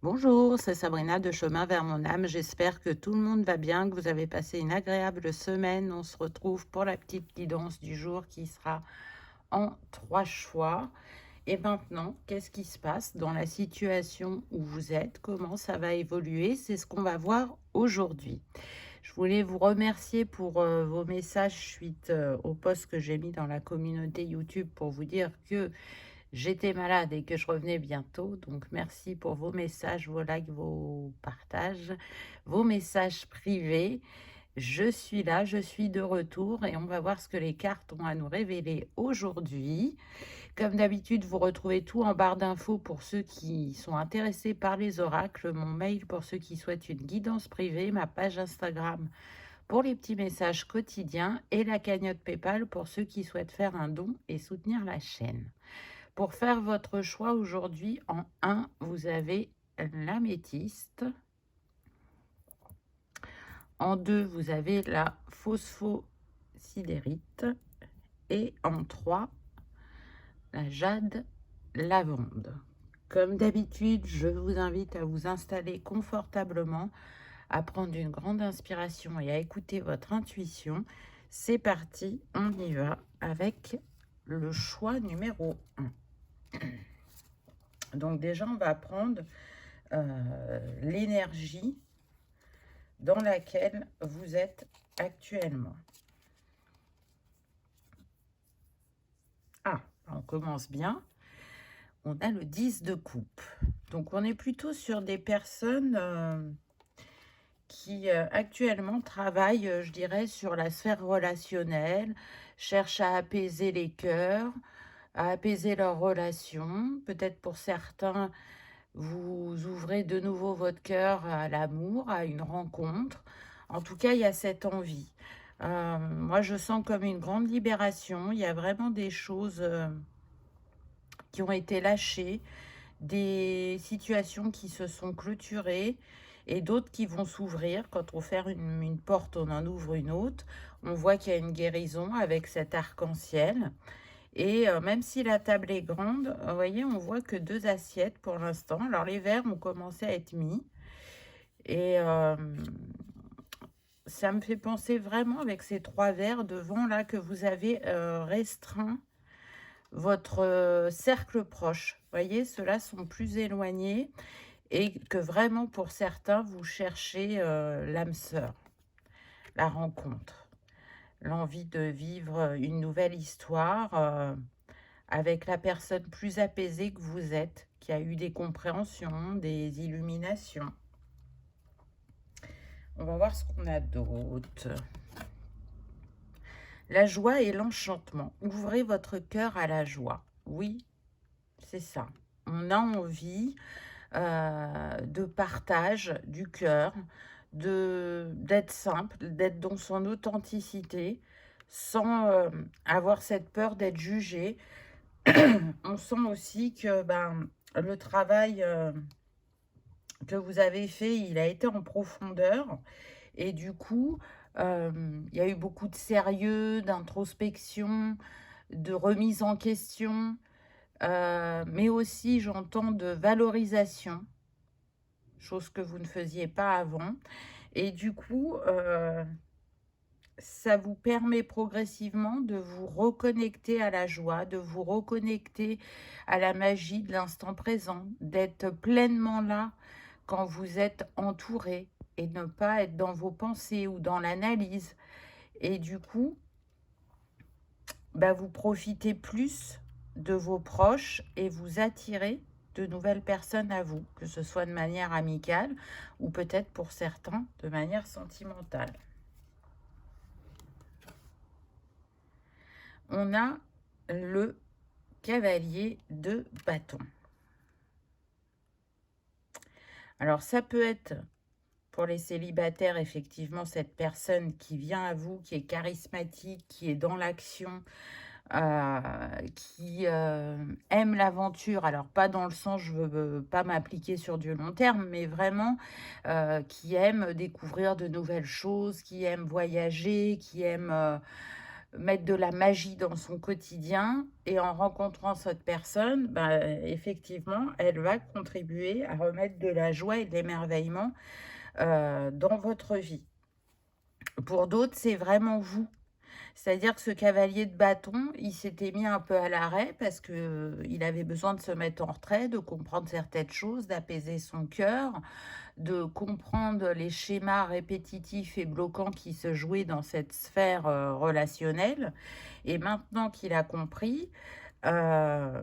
Bonjour, c'est Sabrina de Chemin vers mon âme. J'espère que tout le monde va bien, que vous avez passé une agréable semaine. On se retrouve pour la petite guidance du jour qui sera en 3 choix. Et maintenant, qu'est-ce qui se passe dans la situation où vous êtes? Comment ça va évoluer? C'est ce qu'on va voir aujourd'hui. Je voulais vous remercier pour vos messages suite au post que j'ai mis dans la communauté YouTube pour vous dire que j'étais malade et que je revenais bientôt. Donc, merci pour vos messages, vos likes, vos partages, vos messages privés. Je suis là, je suis de retour et on va voir ce que les cartes ont à nous révéler aujourd'hui. Comme d'habitude, vous retrouvez tout en barre d'infos pour ceux qui sont intéressés par les oracles, mon mail pour ceux qui souhaitent une guidance privée, ma page Instagram pour les petits messages quotidiens et la cagnotte PayPal pour ceux qui souhaitent faire un don et soutenir la chaîne. Pour faire votre choix aujourd'hui, en 1, vous avez l'améthyste. En 2, vous avez la phosphosidérite. Et en 3, la jade lavande. Comme d'habitude, je vous invite à vous installer confortablement, à prendre une grande inspiration et à écouter votre intuition. C'est parti, on y va avec le choix numéro 1. Donc déjà, on va prendre l'énergie dans laquelle vous êtes actuellement. Ah, on commence bien. On a le 10 de coupe. Donc, on est plutôt sur des personnes qui actuellement travaillent, je dirais, sur la sphère relationnelle, cherchent à apaiser les cœurs, à apaiser leurs relations. Peut-être pour certains, vous ouvrez de nouveau votre cœur à l'amour, à une rencontre. En tout cas, il y a cette envie. Moi, je sens comme une grande libération. Il y a vraiment des choses qui ont été lâchées, des situations qui se sont clôturées et d'autres qui vont s'ouvrir. Quand on ferme une porte, on en ouvre une autre. On voit qu'il y a une guérison avec cet arc-en-ciel. Et même si la table est grande, vous voyez, on voit que 2 assiettes pour l'instant. Alors, les verres ont commencé à être mis. Et ça me fait penser vraiment avec ces 3 verres devant là que vous avez restreint votre cercle proche. Vous voyez, ceux-là sont plus éloignés et que vraiment pour certains, vous cherchez l'âme sœur, la rencontre, l'envie de vivre une nouvelle histoire avec la personne plus apaisée que vous êtes, qui a eu des compréhensions, des illuminations. On va voir ce qu'on a d'autre. La joie et l'enchantement. Ouvrez votre cœur à la joie. Oui, c'est ça. On a envie de partage du cœur, d'être simple, d'être dans son authenticité, sans avoir cette peur d'être jugé. On sent aussi que le travail que vous avez fait, il a été en profondeur. Et du coup, il y a eu beaucoup de sérieux, d'introspection, de remise en question, mais aussi, j'entends, de valorisation, chose que vous ne faisiez pas avant. Et du coup, ça vous permet progressivement de vous reconnecter à la joie, de vous reconnecter à la magie de l'instant présent, d'être pleinement là quand vous êtes entouré et ne pas être dans vos pensées ou dans l'analyse. Et du coup, vous profitez plus de vos proches et vous attirez de nouvelles personnes à vous, que ce soit de manière amicale ou peut-être pour certains de manière sentimentale. On a le cavalier de bâton. Alors ça peut être pour les célibataires, effectivement, cette personne qui vient à vous, qui est charismatique, qui est dans l'action, qui aime l'aventure. Alors pas dans le sens, je veux pas m'appliquer sur du long terme, mais vraiment qui aime découvrir de nouvelles choses, qui aime voyager, qui aime mettre de la magie dans son quotidien. Et en rencontrant cette personne, bah, effectivement, elle va contribuer à remettre de la joie et de l'émerveillement dans votre vie. Pour d'autres, c'est vraiment vous. C'est-à-dire que ce cavalier de bâton, il s'était mis un peu à l'arrêt parce que il avait besoin de se mettre en retrait, de comprendre certaines choses, d'apaiser son cœur, de comprendre les schémas répétitifs et bloquants qui se jouaient dans cette sphère relationnelle. Et maintenant qu'il a compris, bah,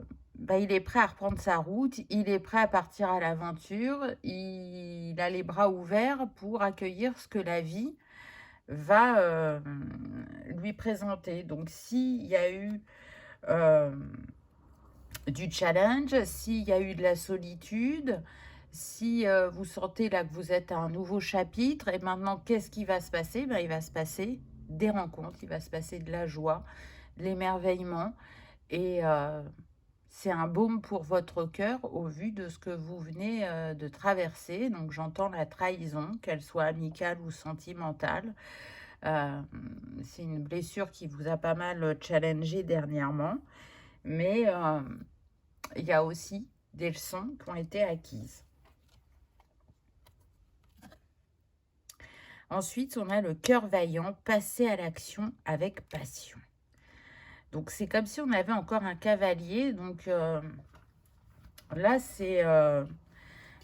il est prêt à reprendre sa route, il est prêt à partir à l'aventure, il a les bras ouverts pour accueillir ce que la vie va lui présenter. Donc, s'il y a eu du challenge, s'il y a eu de la solitude, si vous sentez là que vous êtes à un nouveau chapitre, et maintenant, qu'est-ce qui va se passer? Ben, il va se passer des rencontres, il va se passer de la joie, de l'émerveillement, et c'est un baume pour votre cœur au vu de ce que vous venez de traverser. Donc, j'entends la trahison, qu'elle soit amicale ou sentimentale. C'est une blessure qui vous a pas mal challengé dernièrement, mais il y a aussi des leçons qui ont été acquises. Ensuite, on a le cœur vaillant, passer à l'action avec passion. Donc, c'est comme si on avait encore un cavalier. Donc, là, c'est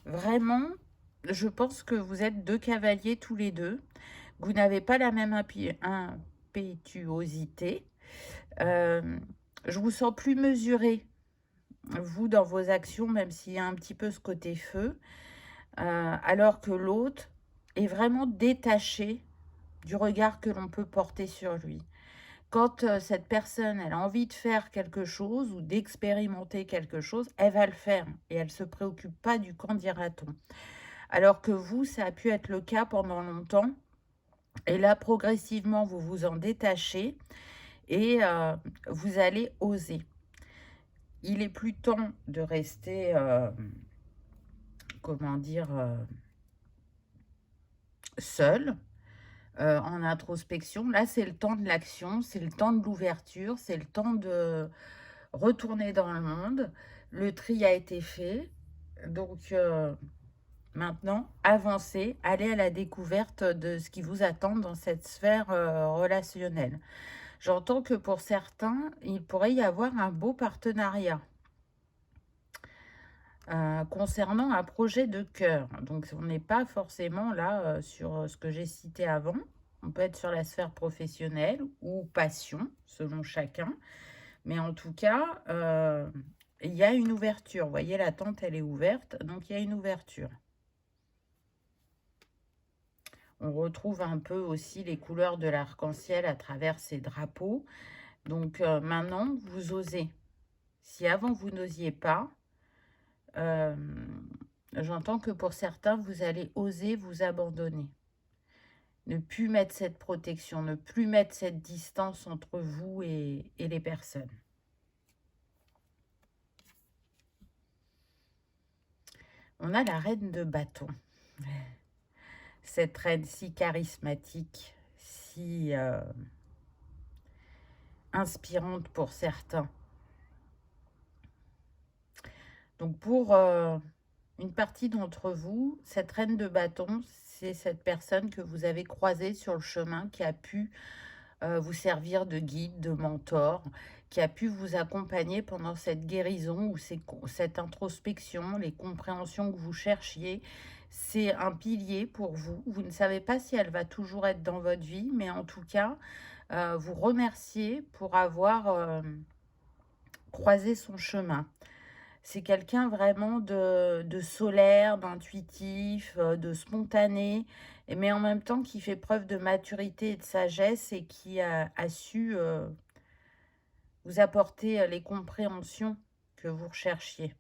vraiment, je pense que vous êtes deux cavaliers tous les deux. Vous n'avez pas la même impétuosité. Je vous sens plus mesuré, vous, dans vos actions, même s'il y a un petit peu ce côté feu, alors que l'autre est vraiment détaché du regard que l'on peut porter sur lui. Quand cette personne, elle a envie de faire quelque chose ou d'expérimenter quelque chose, elle va le faire et elle ne se préoccupe pas du qu'en dira-t-on. Alors que vous, ça a pu être le cas pendant longtemps. Et là, progressivement, vous vous en détachez et vous allez oser. Il est plus temps de rester, comment dire, seul, en introspection. Là, c'est le temps de l'action, c'est le temps de l'ouverture, c'est le temps de retourner dans le monde. Le tri a été fait. Donc, maintenant, avancez, allez à la découverte de ce qui vous attend dans cette sphère relationnelle. J'entends que pour certains, il pourrait y avoir un beau partenariat concernant un projet de cœur. Donc, on n'est pas forcément là sur ce que j'ai cité avant. On peut être sur la sphère professionnelle ou passion, selon chacun. Mais en tout cas, il y a une ouverture. Vous voyez, la tente, elle est ouverte. Donc, il y a une ouverture. On retrouve un peu aussi les couleurs de l'arc-en-ciel à travers ces drapeaux. Donc, maintenant, vous osez. Si avant, vous n'osiez pas, j'entends que pour certains, vous allez oser vous abandonner. Ne plus mettre cette protection, ne plus mettre cette distance entre vous et les personnes. On a la reine de bâton. Cette reine si charismatique, si inspirante pour certains. Donc pour une partie d'entre vous, cette reine de bâton, c'est cette personne que vous avez croisée sur le chemin qui a pu vous servir de guide, de mentor, qui a pu vous accompagner pendant cette guérison ou cette introspection, les compréhensions que vous cherchiez. C'est un pilier pour vous. Vous ne savez pas si elle va toujours être dans votre vie, mais en tout cas, vous remerciez pour avoir croisé son chemin. C'est quelqu'un vraiment de solaire, d'intuitif, de spontané, mais en même temps qui fait preuve de maturité et de sagesse et qui a su vous apporter les compréhensions que vous recherchiez.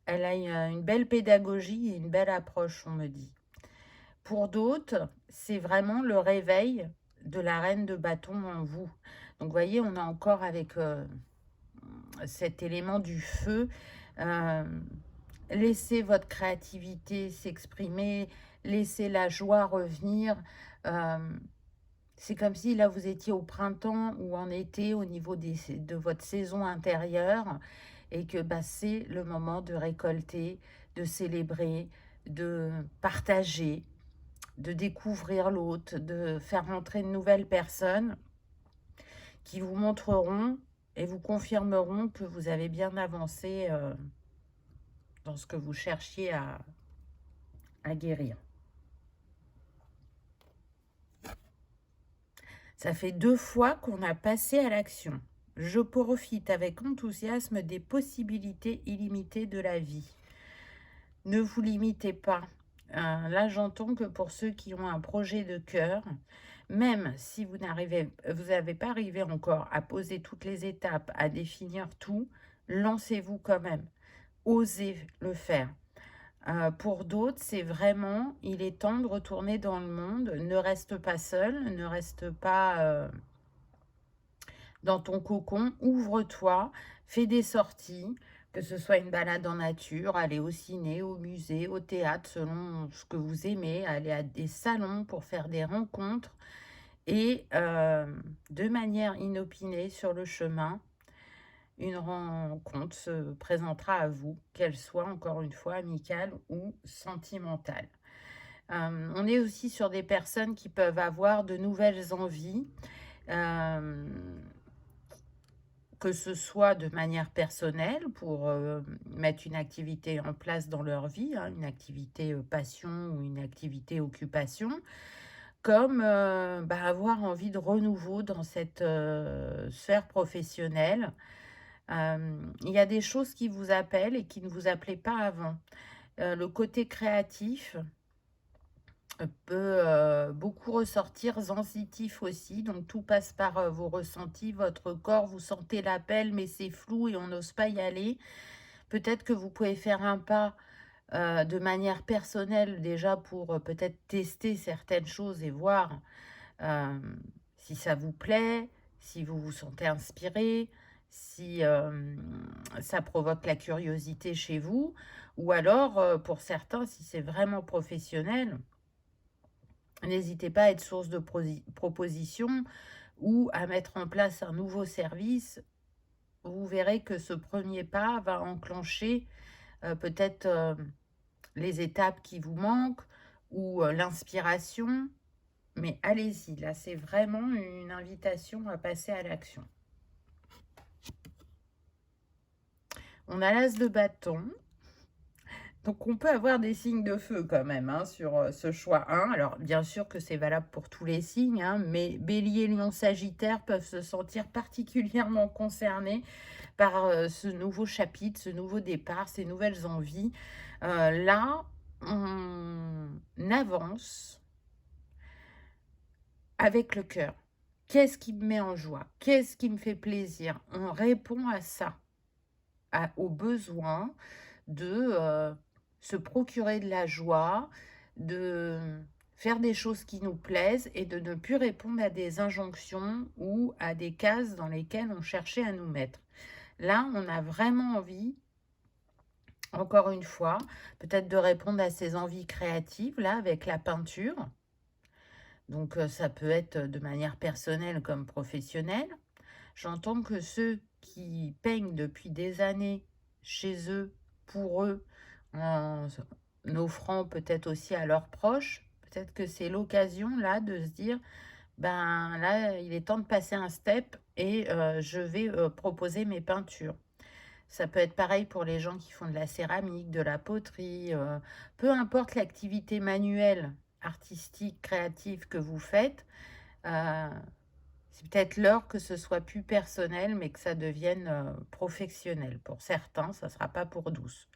Elle a une belle pédagogie et une belle approche, on me dit. Pour d'autres, c'est vraiment le réveil de la reine de bâton en vous. Donc, vous voyez, on est encore avec cet élément du feu. Laissez votre créativité s'exprimer, laissez la joie revenir. C'est comme si là, vous étiez au printemps ou en été au niveau de votre saison intérieure et que bah, c'est le moment de récolter, de célébrer, de partager, de découvrir l'autre, de faire rentrer de nouvelles personnes qui vous montreront et vous confirmeront que vous avez bien avancé dans ce que vous cherchiez à guérir. Ça fait 2 fois qu'on a passé à l'action. Je profite avec enthousiasme des possibilités illimitées de la vie. Ne vous limitez pas. Là, j'entends que pour ceux qui ont un projet de cœur, même si vous n'avez pas arrivé encore à poser toutes les étapes, à définir tout, lancez-vous quand même. Osez le faire. Pour d'autres, c'est vraiment, il est temps de retourner dans le monde. Ne reste pas seul, ne reste pas dans ton cocon, ouvre-toi, fais des sorties, que ce soit une balade en nature, aller au ciné, au musée, au théâtre, selon ce que vous aimez, aller à des salons pour faire des rencontres et de manière inopinée sur le chemin, une rencontre se présentera à vous, qu'elle soit encore une fois amicale ou sentimentale. On est aussi sur des personnes qui peuvent avoir de nouvelles envies, que ce soit de manière personnelle pour mettre une activité en place dans leur vie, hein, une activité passion ou une activité occupation, comme avoir envie de renouveau dans cette sphère professionnelle. Il y a des choses qui vous appellent et qui ne vous appelaient pas avant. Le côté créatif peut beaucoup ressortir, sensitif aussi, donc tout passe par vos ressentis, votre corps, vous sentez l'appel, mais c'est flou et on n'ose pas y aller. Peut-être que vous pouvez faire un pas de manière personnelle déjà pour peut-être tester certaines choses et voir euh, si ça vous plaît, si vous vous sentez inspiré, si ça provoque la curiosité chez vous, ou alors pour certains, si c'est vraiment professionnel, n'hésitez pas à être source de propositions ou à mettre en place un nouveau service. Vous verrez que ce premier pas va enclencher peut-être les étapes qui vous manquent ou l'inspiration. Mais allez-y, là, c'est vraiment une invitation à passer à l'action. On a l'as de bâton. Donc, on peut avoir des signes de feu quand même hein, sur ce choix 1. Alors, bien sûr que c'est valable pour tous les signes, hein, mais Bélier, Lion, Sagittaire peuvent se sentir particulièrement concernés par ce nouveau chapitre, ce nouveau départ, ces nouvelles envies. Là, on avance avec le cœur. Qu'est-ce qui me met en joie? Qu'est-ce qui me fait plaisir? On répond à ça, aux besoins de se procurer de la joie, de faire des choses qui nous plaisent et de ne plus répondre à des injonctions ou à des cases dans lesquelles on cherchait à nous mettre. Là, on a vraiment envie, encore une fois, peut-être de répondre à ces envies créatives, là, avec la peinture. Donc, ça peut être de manière personnelle comme professionnelle. J'entends que ceux qui peignent depuis des années chez eux, pour eux, en offrant peut-être aussi à leurs proches, peut-être que c'est l'occasion là de se dire, ben là, il est temps de passer un step et je vais proposer mes peintures. Ça peut être pareil pour les gens qui font de la céramique, de la poterie, peu importe l'activité manuelle, artistique, créative que vous faites. C'est peut-être l'heure que ce soit plus personnel, mais que ça devienne professionnel. Pour certains, ça ne sera pas pour tous.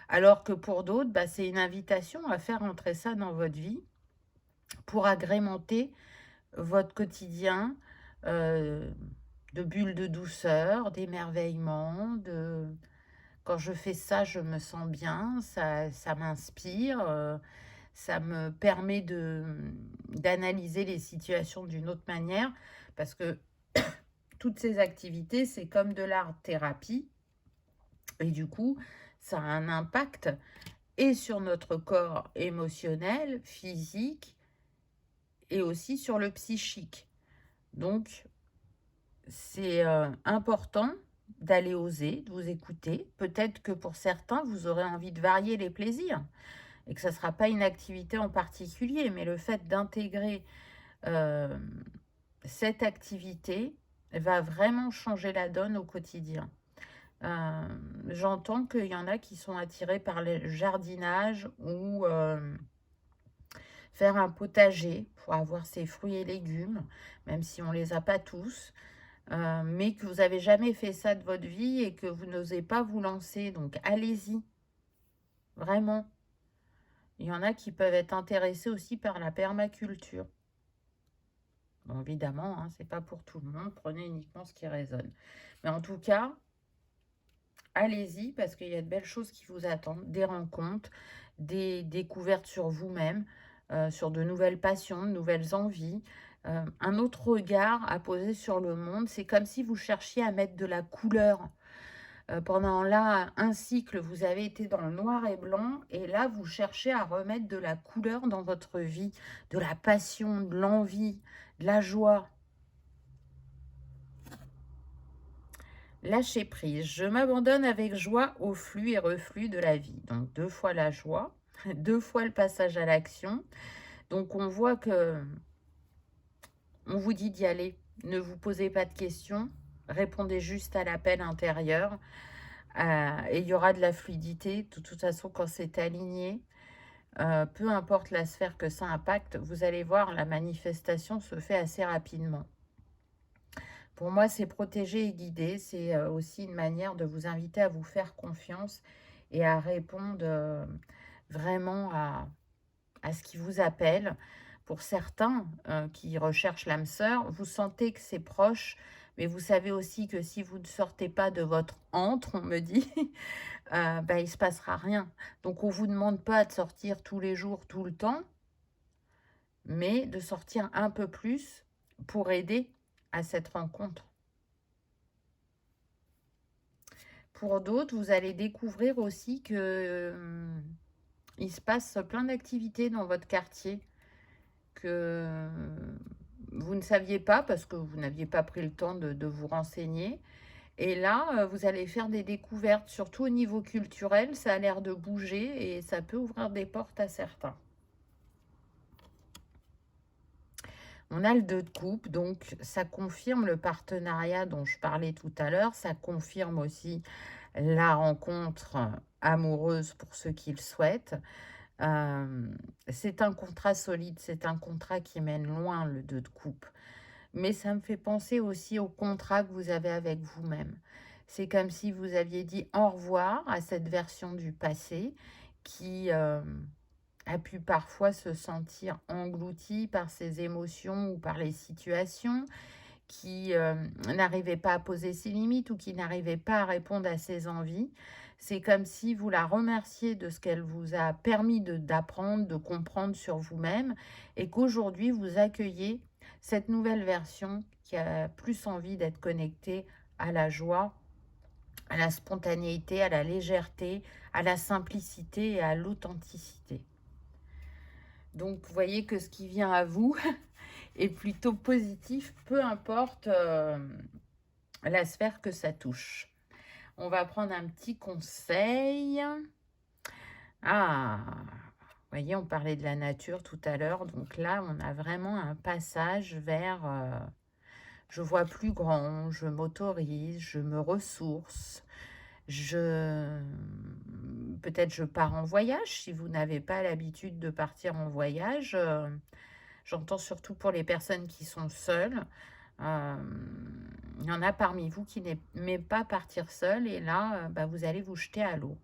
Alors que pour d'autres, bah, c'est une invitation à faire entrer ça dans votre vie pour agrémenter votre quotidien de bulles de douceur, d'émerveillement, quand je fais ça, je me sens bien, ça m'inspire, ça me permet d'analyser les situations d'une autre manière, parce que toutes ces activités, c'est comme de l'art-thérapie, et du coup, ça a un impact et sur notre corps émotionnel, physique, et aussi sur le psychique. Donc, c'est important d'aller oser, de vous écouter. Peut-être que pour certains, vous aurez envie de varier les plaisirs et que ça ne sera pas une activité en particulier, mais le fait d'intégrer cette activité va vraiment changer la donne au quotidien. J'entends qu'il y en a qui sont attirés par le jardinage ou faire un potager pour avoir ses fruits et légumes, même si on ne les a pas tous, mais que vous n'avez jamais fait ça de votre vie et que vous n'osez pas vous lancer. Donc allez-y, vraiment. Il y en a qui peuvent être intéressés aussi par la permaculture. Bon, évidemment, hein, ce n'est pas pour tout le monde. Prenez uniquement ce qui résonne. Mais en tout cas, allez-y parce qu'il y a de belles choses qui vous attendent. Des rencontres, des découvertes sur vous-même, sur de nouvelles passions, de nouvelles envies. Un autre regard à poser sur le monde. C'est comme si vous cherchiez à mettre de la couleur. Pendant là, un cycle, vous avez été dans le noir et blanc. Et là, vous cherchez à remettre de la couleur dans votre vie. De la passion, de l'envie, de la joie. Lâcher prise. Je m'abandonne avec joie au flux et reflux de la vie. Donc, 2 fois la joie, 2 fois le passage à l'action. Donc, on voit que on vous dit d'y aller. Ne vous posez pas de questions. Répondez juste à l'appel intérieur. Et il y aura de la fluidité. De toute façon, quand c'est aligné, peu importe la sphère que ça impacte, vous allez voir, la manifestation se fait assez rapidement. Pour moi, c'est protéger et guider. C'est aussi une manière de vous inviter à vous faire confiance et à répondre vraiment à ce qui vous appelle. Pour certains qui recherchent l'âme sœur, vous sentez que c'est proche, mais vous savez aussi que si vous ne sortez pas de votre antre, on me dit, il ne se passera rien. Donc, on ne vous demande pas de sortir tous les jours, tout le temps, mais de sortir un peu plus pour aider à cette rencontre. Pour d'autres, vous allez découvrir aussi que il se passe plein d'activités dans votre quartier que vous ne saviez pas parce que vous n'aviez pas pris le temps de vous renseigner. Et là, vous allez faire des découvertes, surtout au niveau culturel. Ça a l'air de bouger et ça peut ouvrir des portes à certains. On a le 2 de coupe, donc ça confirme le partenariat dont je parlais tout à l'heure. Ça confirme aussi la rencontre amoureuse pour ceux qui le souhaitent. C'est un contrat solide, c'est un contrat qui mène loin, le 2 de coupe. Mais ça me fait penser aussi au contrat que vous avez avec vous-même. C'est comme si vous aviez dit au revoir à cette version du passé qui a pu parfois se sentir engloutie par ses émotions ou par les situations, qui n'arrivait pas à poser ses limites ou qui n'arrivait pas à répondre à ses envies. C'est comme si vous la remerciez de ce qu'elle vous a permis d'apprendre, de comprendre sur vous-même, et qu'aujourd'hui, vous accueillez cette nouvelle version qui a plus envie d'être connectée à la joie, à la spontanéité, à la légèreté, à la simplicité et à l'authenticité. Donc, vous voyez que ce qui vient à vous est plutôt positif, peu importe la sphère que ça touche. On va prendre un petit conseil. Vous voyez, on parlait de la nature tout à l'heure. Donc là, on a vraiment un passage vers je vois plus grand, je m'autorise, je me ressource. Peut-être je pars en voyage. Si vous n'avez pas l'habitude de partir en voyage, j'entends surtout pour les personnes qui sont seules. Il y en a parmi vous qui n'aimez pas partir seul et là, vous allez vous jeter à l'eau.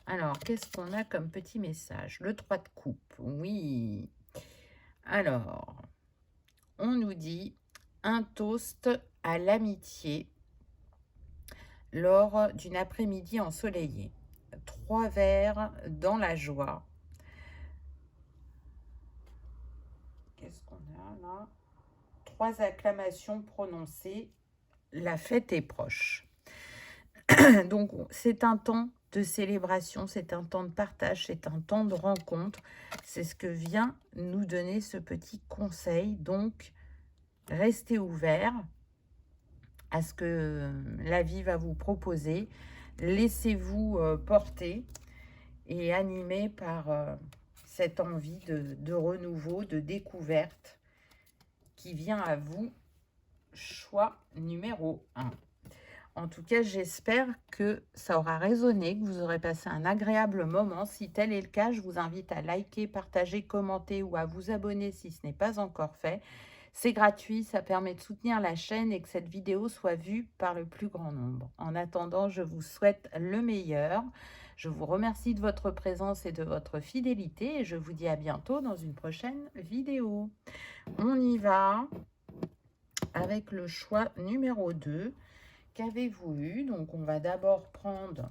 Alors, qu'est-ce qu'on a comme petit message? Le 3 de coupe, oui. Alors, on nous dit un toast à l'amitié lors d'une après-midi ensoleillée. 3 verres dans la joie. Qu'est-ce qu'on a là? 3 acclamations prononcées. La fête est proche. Donc, c'est un temps de célébration, c'est un temps de partage, c'est un temps de rencontre. C'est ce que vient nous donner ce petit conseil. Donc, restez ouverts à ce que la vie va vous proposer. Laissez-vous porter et animer par cette envie de renouveau, de découverte qui vient à vous. Choix numéro 1. En tout cas, j'espère que ça aura résonné, que vous aurez passé un agréable moment. Si tel est le cas, je vous invite à liker, partager, commenter ou à vous abonner si ce n'est pas encore fait. C'est gratuit, ça permet de soutenir la chaîne et que cette vidéo soit vue par le plus grand nombre. En attendant, je vous souhaite le meilleur. Je vous remercie de votre présence et de votre fidélité et je vous dis à bientôt dans une prochaine vidéo. On y va avec le choix numéro 2. Qu'avez-vous eu? Donc, on va d'abord prendre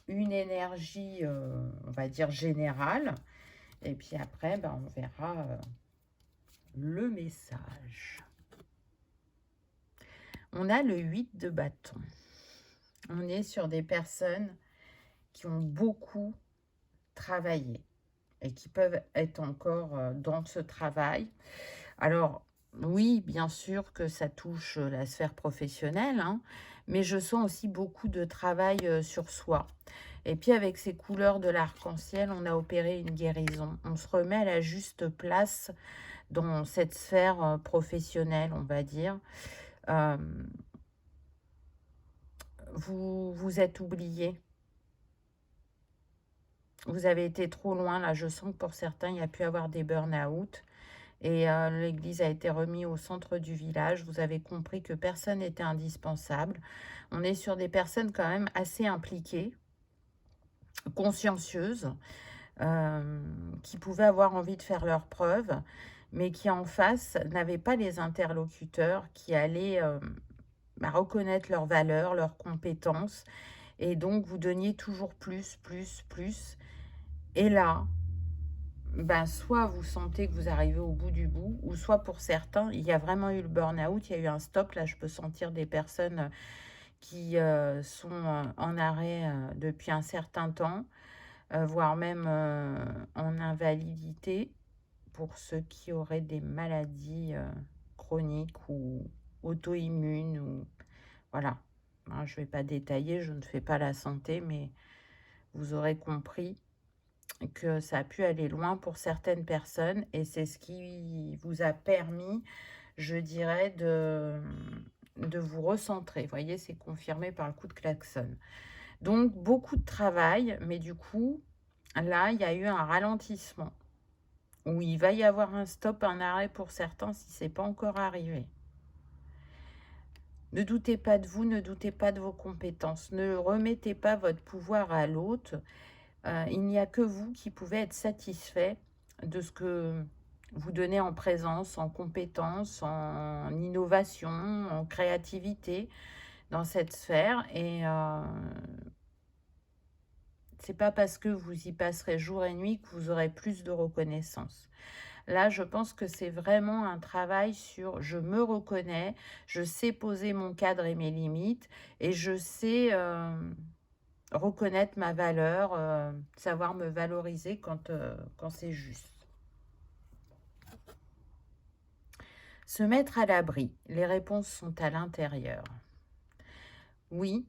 une énergie, on va dire, générale. Et puis après, ben, on verra le message. On a le 8 de bâton. On est sur des personnes qui ont beaucoup travaillé et qui peuvent être encore dans ce travail. Alors, oui, bien sûr que ça touche la sphère professionnelle, hein, mais je sens aussi beaucoup de travail sur soi. Et puis avec ces couleurs de l'arc-en-ciel, on a opéré une guérison. On se remet à la juste place dans cette sphère professionnelle, on va dire. Vous êtes oublié. Vous avez été trop loin. Là, je sens que pour certains, il y a pu avoir des burn-out. Et l'église a été remise au centre du village. Vous avez compris que personne n'était indispensable. On est sur des personnes quand même assez impliquées, consciencieuses, qui pouvaient avoir envie de faire leurs preuves, mais qui en face n'avaient pas les interlocuteurs qui allaient reconnaître leurs valeurs, leurs compétences. Et donc, vous donniez toujours plus, plus, plus. Et là, ben, soit vous sentez que vous arrivez au bout du bout, ou soit pour certains, il y a vraiment eu le burn-out, il y a eu un stop. Là, je peux sentir des personnes qui sont en arrêt depuis un certain temps, voire même en invalidité pour ceux qui auraient des maladies chroniques ou auto-immunes. Ou... Voilà, hein, je ne vais pas détailler, je ne fais pas la santé, mais vous aurez compris que ça a pu aller loin pour certaines personnes et c'est ce qui vous a permis, je dirais, de vous recentrer. Vous voyez, c'est confirmé par le coup de klaxon. Donc, beaucoup de travail, mais du coup, là, il y a eu un ralentissement où il va y avoir un stop, un arrêt pour certains si ce n'est pas encore arrivé. Ne doutez pas de vous, ne doutez pas de vos compétences. Ne remettez pas votre pouvoir à l'autre. Il n'y a que vous qui pouvez être satisfait de ce que vous donnez en présence, en compétences, en innovation, en créativité dans cette sphère. Et c'est pas parce que vous y passerez jour et nuit que vous aurez plus de reconnaissance. Là, je pense que c'est vraiment un travail sur je me reconnais, je sais poser mon cadre et mes limites et je sais reconnaître ma valeur, savoir me valoriser quand c'est juste. Se mettre à l'abri. Les réponses sont à l'intérieur. Oui,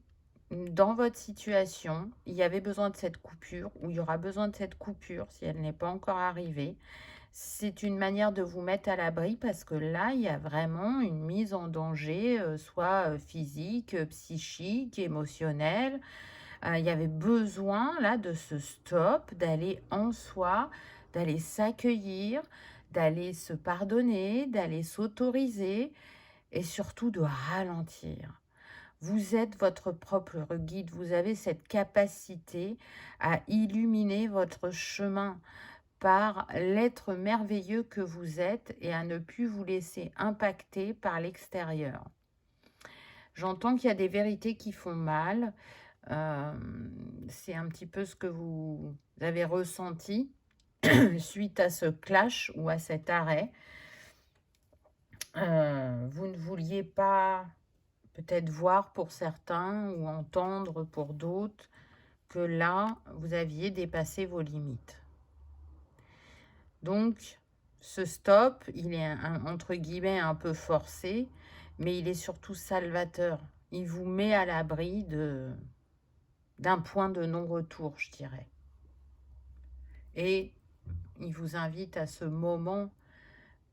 dans votre situation, il y avait besoin de cette coupure ou il y aura besoin de cette coupure si elle n'est pas encore arrivée. C'est une manière de vous mettre à l'abri parce que là, il y a vraiment une mise en danger, soit physique, psychique, émotionnelle. Il y avait besoin là de ce stop, d'aller en soi, d'aller s'accueillir, d'aller se pardonner, d'aller s'autoriser et surtout de ralentir. Vous êtes votre propre guide, vous avez cette capacité à illuminer votre chemin par l'être merveilleux que vous êtes et à ne plus vous laisser impacter par l'extérieur. J'entends qu'il y a des vérités qui font mal. C'est un petit peu ce que vous avez ressenti suite à ce clash ou à cet arrêt. Vous ne vouliez pas peut-être voir pour certains ou entendre pour d'autres. que là, vous aviez dépassé vos limites. Donc, ce stop, il est entre guillemets un peu forcé, mais il est surtout salvateur. Il vous met à l'abri d'un point de non-retour, je dirais. Et il vous invite à ce moment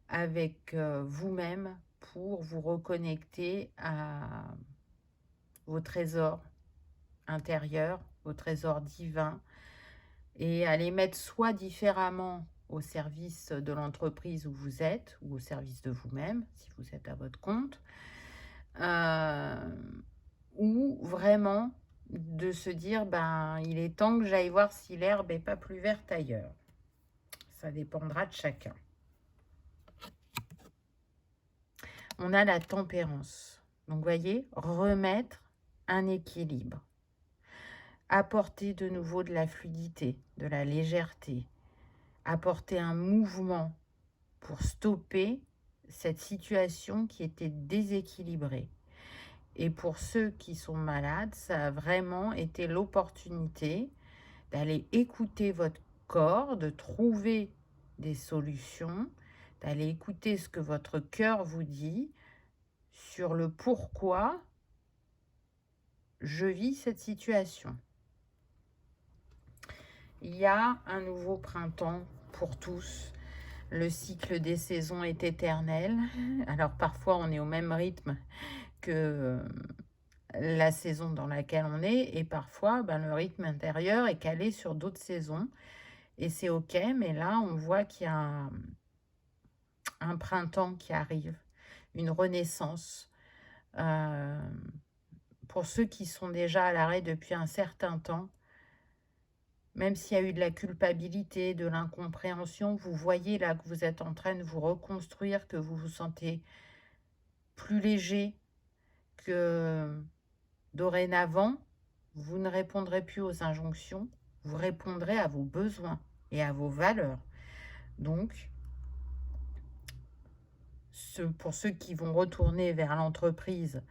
avec vous-même pour vous reconnecter à vos trésors intérieurs, vos trésors divins, et à les mettre soit différemment au service de l'entreprise où vous êtes, ou au service de vous-même, si vous êtes à votre compte, ou vraiment de se dire, ben, il est temps que j'aille voir si l'herbe n'est pas plus verte ailleurs. Ça dépendra de chacun. On a la tempérance. Donc, vous voyez, remettre un équilibre. Apporter de nouveau de la fluidité, de la légèreté. Apporter un mouvement pour stopper cette situation qui était déséquilibrée. Et pour ceux qui sont malades, ça a vraiment été l'opportunité d'aller écouter votre corps, de trouver des solutions, d'aller écouter ce que votre cœur vous dit sur le pourquoi je vis cette situation. Il y a un nouveau printemps pour tous. Le cycle des saisons est éternel. Alors parfois on est au même rythme que la saison dans laquelle on est, et parfois le rythme intérieur est calé sur d'autres saisons, et c'est ok, mais là on voit qu'il y a un printemps qui arrive, une renaissance. Pour ceux qui sont déjà à l'arrêt depuis un certain temps, même s'il y a eu de la culpabilité, de l'incompréhension, vous voyez là que vous êtes en train de vous reconstruire, que vous vous sentez plus léger, que dorénavant, vous ne répondrez plus aux injonctions, vous répondrez à vos besoins et à vos valeurs. Donc, pour ceux qui vont retourner vers l'entreprise,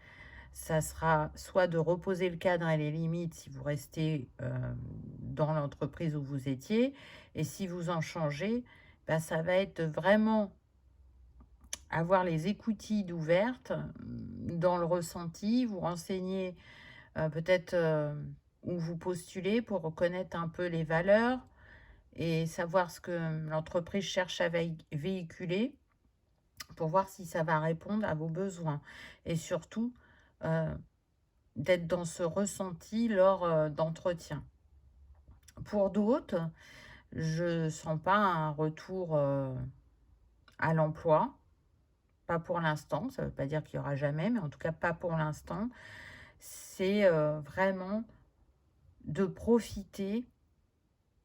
ça sera soit de reposer le cadre et les limites si vous restez dans l'entreprise où vous étiez, et si vous en changez, ça va être vraiment avoir les écoutilles ouvertes dans le ressenti, vous renseigner peut-être où vous postulez pour reconnaître un peu les valeurs et savoir ce que l'entreprise cherche à véhiculer pour voir si ça va répondre à vos besoins. Et surtout, d'être dans ce ressenti lors d'entretien. Pour d'autres, je ne sens pas un retour à l'emploi. Pas pour l'instant, ça ne veut pas dire qu'il n'y aura jamais, mais en tout cas pas pour l'instant. C'est vraiment de profiter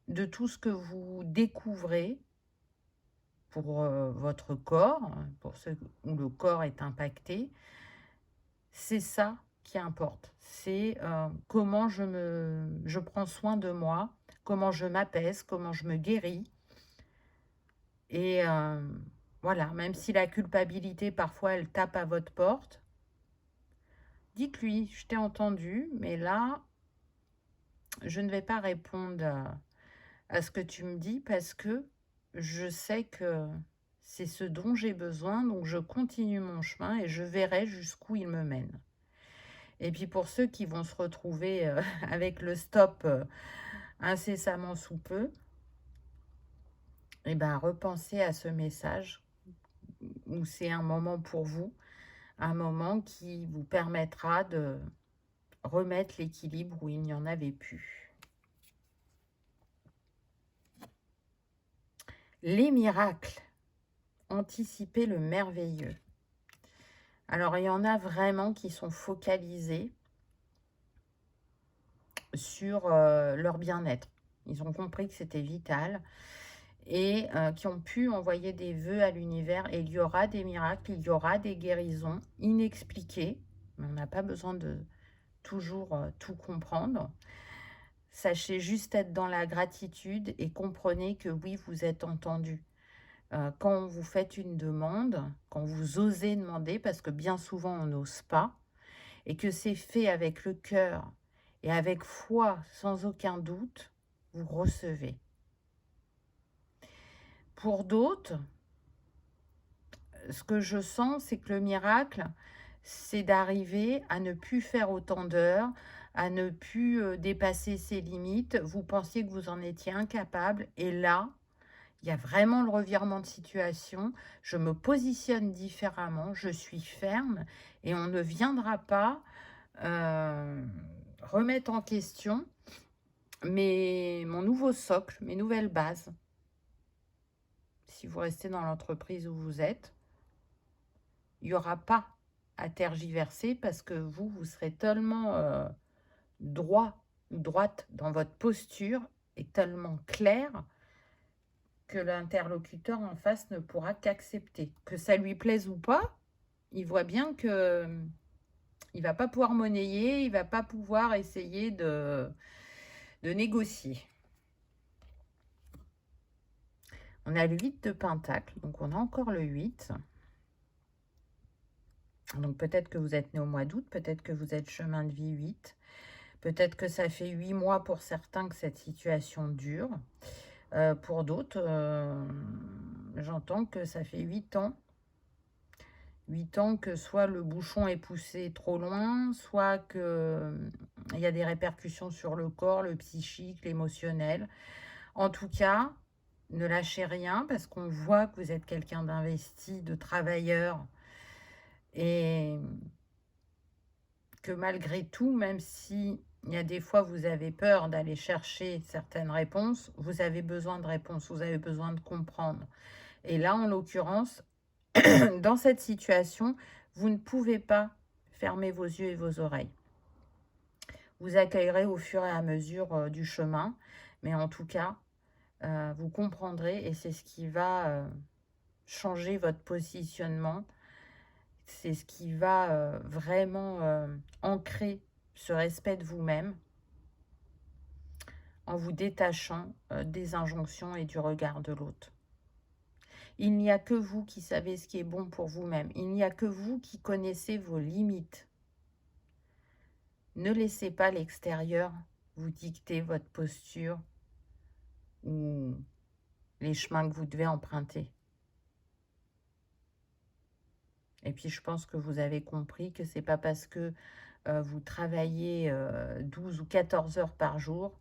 de tout ce que vous découvrez pour votre corps, pour ceux où le corps est impacté. C'est ça qui importe. C'est comment je prends soin de moi, comment je m'apaise, comment je me guéris. Et voilà, même si la culpabilité, parfois, elle tape à votre porte, dites-lui, je t'ai entendu, mais là, je ne vais pas répondre à ce que tu me dis parce que je sais que c'est ce dont j'ai besoin, donc je continue mon chemin et je verrai jusqu'où il me mène. Et puis pour ceux qui vont se retrouver avec le stop incessamment sous peu, repensez à ce message où c'est un moment pour vous, un moment qui vous permettra de remettre l'équilibre où il n'y en avait plus. Les miracles. Anticiper le merveilleux. Alors, il y en a vraiment qui sont focalisés sur leur bien-être. Ils ont compris que c'était vital et qui ont pu envoyer des vœux à l'univers. Et il y aura des miracles, il y aura des guérisons inexpliquées. Mais on n'a pas besoin de toujours tout comprendre. Sachez juste être dans la gratitude et comprenez que oui, vous êtes entendu. Quand vous faites une demande, quand vous osez demander, parce que bien souvent on n'ose pas, et que c'est fait avec le cœur Et avec foi, sans aucun doute, vous recevez. Pour d'autres, ce que je sens, c'est que le miracle, c'est d'arriver à ne plus faire autant d'heures, à ne plus dépasser ses limites. Vous pensiez que vous en étiez incapable. Et là, il y a vraiment le revirement de situation. Je me positionne différemment, je suis ferme et on ne viendra pas remettre en question mon nouveau socle, mes nouvelles bases. Si vous restez dans l'entreprise où vous êtes, il n'y aura pas à tergiverser parce que vous serez tellement droite dans votre posture et tellement clair que l'interlocuteur en face ne pourra qu'accepter. Que ça lui plaise ou pas, il voit bien que il va pas pouvoir monnayer, il va pas pouvoir essayer de négocier. On a le 8 de Pentacle, donc on a encore le 8. Donc peut-être que vous êtes né au mois d'août, peut-être que vous êtes chemin de vie 8. Peut-être que ça fait 8 mois pour certains que cette situation dure. Pour d'autres, j'entends que ça fait 8 ans. 8 ans que soit le bouchon est poussé trop loin, soit qu'il y a des répercussions sur le corps, le psychique, l'émotionnel. En tout cas, ne lâchez rien parce qu'on voit que vous êtes quelqu'un d'investi, de travailleur et que malgré tout, même si il y a des fois vous avez peur d'aller chercher certaines réponses, vous avez besoin de réponses, vous avez besoin de comprendre. Et là, en l'occurrence, dans cette situation, vous ne pouvez pas fermer vos yeux et vos oreilles. Vous accueillerez au fur et à mesure du chemin, mais en tout cas, vous comprendrez et c'est ce qui va changer votre positionnement. C'est ce qui va vraiment ancrer ce respect de vous-même en vous détachant des injonctions et du regard de l'autre. Il n'y a que vous qui savez ce qui est bon pour vous-même. Il n'y a que vous qui connaissez vos limites. Ne laissez pas l'extérieur vous dicter votre posture ou les chemins que vous devez emprunter. Et puis, je pense que vous avez compris que ce n'est pas parce que vous travaillez 12 ou 14 heures par jour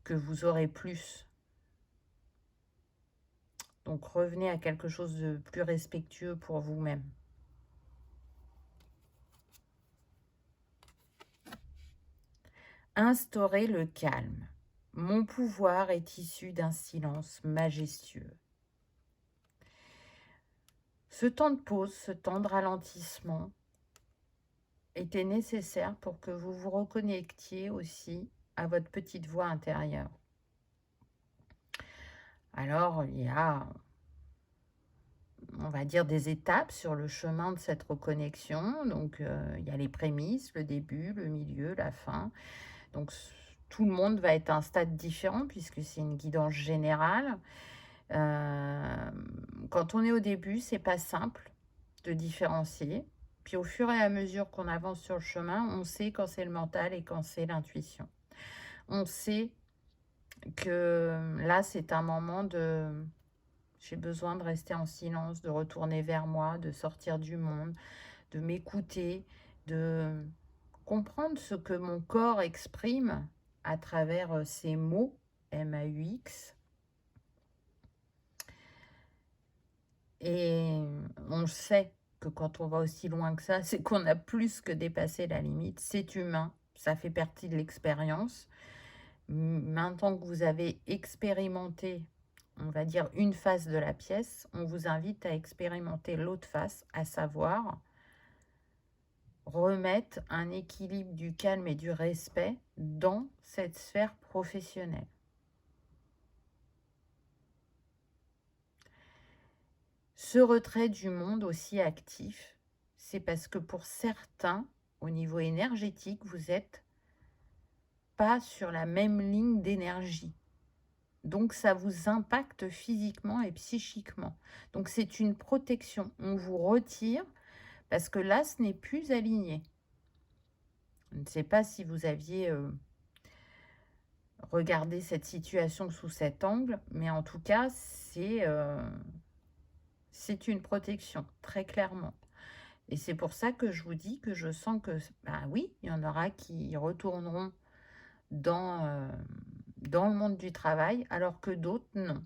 que vous aurez plus. Donc, revenez à quelque chose de plus respectueux pour vous-même. Instaurez le calme. Mon pouvoir est issu d'un silence majestueux. Ce temps de pause, ce temps de ralentissement était nécessaire pour que vous vous reconnectiez aussi à votre petite voix intérieure. Alors, il y a, on va dire, des étapes sur le chemin de cette reconnexion. Donc, il y a les prémices, le début, le milieu, la fin. Donc, tout le monde va être à un stade différent puisque c'est une guidance générale. Quand on est au début, c'est pas simple de différencier. Puis au fur et à mesure qu'on avance sur le chemin, on sait quand c'est le mental et quand c'est l'intuition. On sait que là, c'est un moment de... J'ai besoin de rester en silence, de retourner vers moi, de sortir du monde, de m'écouter, de comprendre ce que mon corps exprime à travers ces mots, M-A-U-X. Et on sait que quand on va aussi loin que ça, c'est qu'on a plus que dépassé la limite. C'est humain, ça fait partie de l'expérience. Maintenant que vous avez expérimenté, on va dire, une face de la pièce, on vous invite à expérimenter l'autre face, à savoir remettre un équilibre du calme et du respect dans cette sphère professionnelle. Ce retrait du monde aussi actif, c'est parce que pour certains, au niveau énergétique, vous n'êtes pas sur la même ligne d'énergie. Donc, ça vous impacte physiquement et psychiquement. Donc, c'est une protection. On vous retire parce que là, ce n'est plus aligné. Je ne sais pas si vous aviez regardé cette situation sous cet angle, mais en tout cas, c'est une protection, très clairement. Et c'est pour ça que je vous dis que je sens que, bah oui, il y en aura qui retourneront dans le monde du travail, alors que d'autres, non.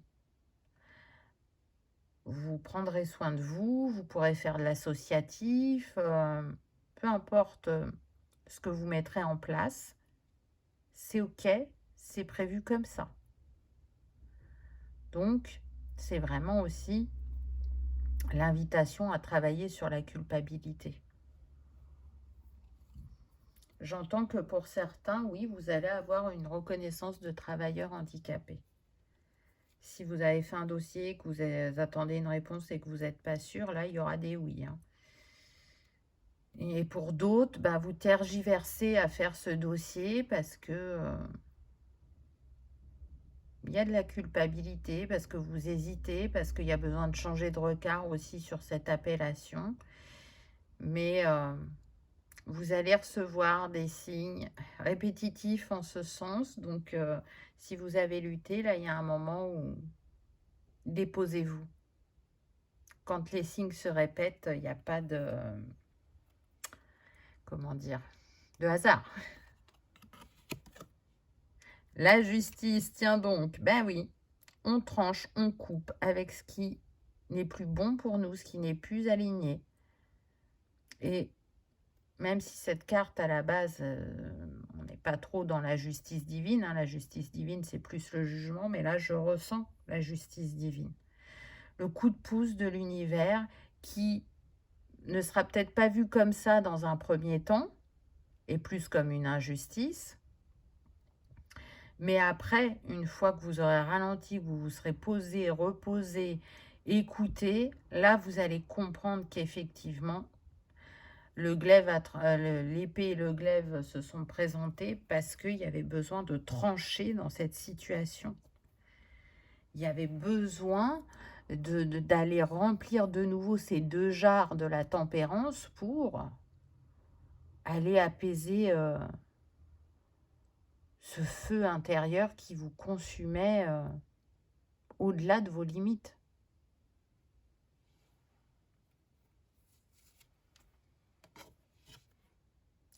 Vous prendrez soin de vous, vous pourrez faire de l'associatif, peu importe ce que vous mettrez en place, c'est OK, c'est prévu comme ça. Donc, c'est vraiment aussi l'invitation à travailler sur la culpabilité. J'entends que pour certains, oui, vous allez avoir une reconnaissance de travailleur handicapé. Si vous avez fait un dossier, que vous attendez une réponse et que vous n'êtes pas sûr, là, il y aura des oui. Hein. Et pour d'autres, bah, vous tergiversez à faire ce dossier parce que il y a de la culpabilité, parce que vous hésitez, parce qu'il y a besoin de changer de regard aussi sur cette appellation. Mais vous allez recevoir des signes répétitifs en ce sens. Donc, si vous avez lutté, là, il y a un moment où déposez-vous. Quand les signes se répètent, il n'y a pas de... comment dire, de hasard. La justice, tiens donc, ben oui, on tranche, on coupe avec ce qui n'est plus bon pour nous, ce qui n'est plus aligné. Et même si cette carte, à la base, on n'est pas trop dans la justice divine, hein, la justice divine, c'est plus le jugement, mais là, je ressens la justice divine. Le coup de pouce de l'univers qui ne sera peut-être pas vu comme ça dans un premier temps, et plus comme une injustice. Mais après, une fois que vous aurez ralenti, que vous vous serez posé, reposé, écouté, là, vous allez comprendre qu'effectivement, l'épée et le glaive se sont présentés parce qu'il y avait besoin de trancher dans cette situation. Il y avait besoin d'aller remplir de nouveau ces 2 jarres de la tempérance pour aller apaiser ce feu intérieur qui vous consumait au-delà de vos limites.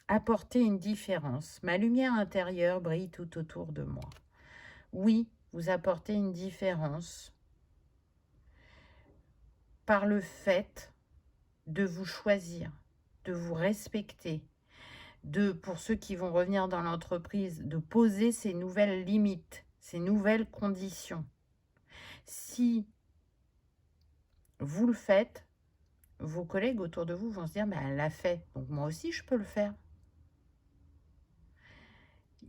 Apporter une différence. Ma lumière intérieure brille tout autour de moi. Oui, vous apportez une différence par le fait de vous choisir, de vous respecter, pour ceux qui vont revenir dans l'entreprise, de poser ces nouvelles limites, ces nouvelles conditions. Si vous le faites, vos collègues autour de vous vont se dire, mais elle l'a fait, donc moi aussi je peux le faire.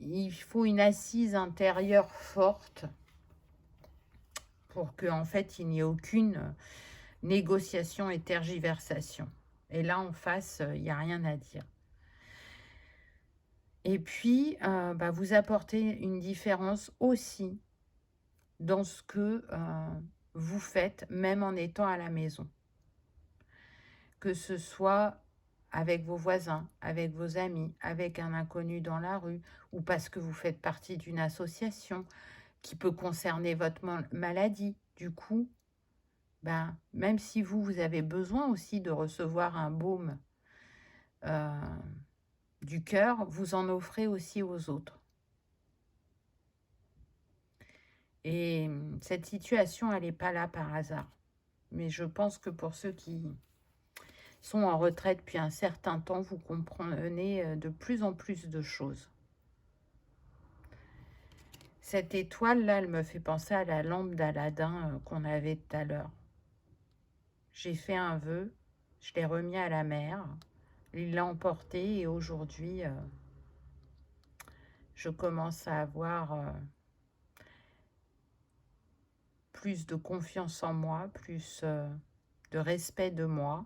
Il faut une assise intérieure forte pour qu'en fait, il n'y ait aucune négociation et tergiversation. Et là, en face, il n'y a rien à dire. Et puis, vous apportez une différence aussi dans ce que vous faites, même en étant à la maison. Que ce soit avec vos voisins, avec vos amis, avec un inconnu dans la rue, ou parce que vous faites partie d'une association qui peut concerner votre maladie. Du coup, même si vous avez besoin aussi de recevoir un baume du cœur, vous en offrez aussi aux autres. Et cette situation, elle n'est pas là par hasard. Mais je pense que pour ceux qui sont en retraite depuis un certain temps, vous comprenez de plus en plus de choses. Cette étoile-là, elle me fait penser à la lampe d'Aladin qu'on avait tout à l'heure. J'ai fait un vœu, je l'ai remis à la mer, il l'a emporté et aujourd'hui, je commence à avoir plus de confiance en moi, plus de respect de moi,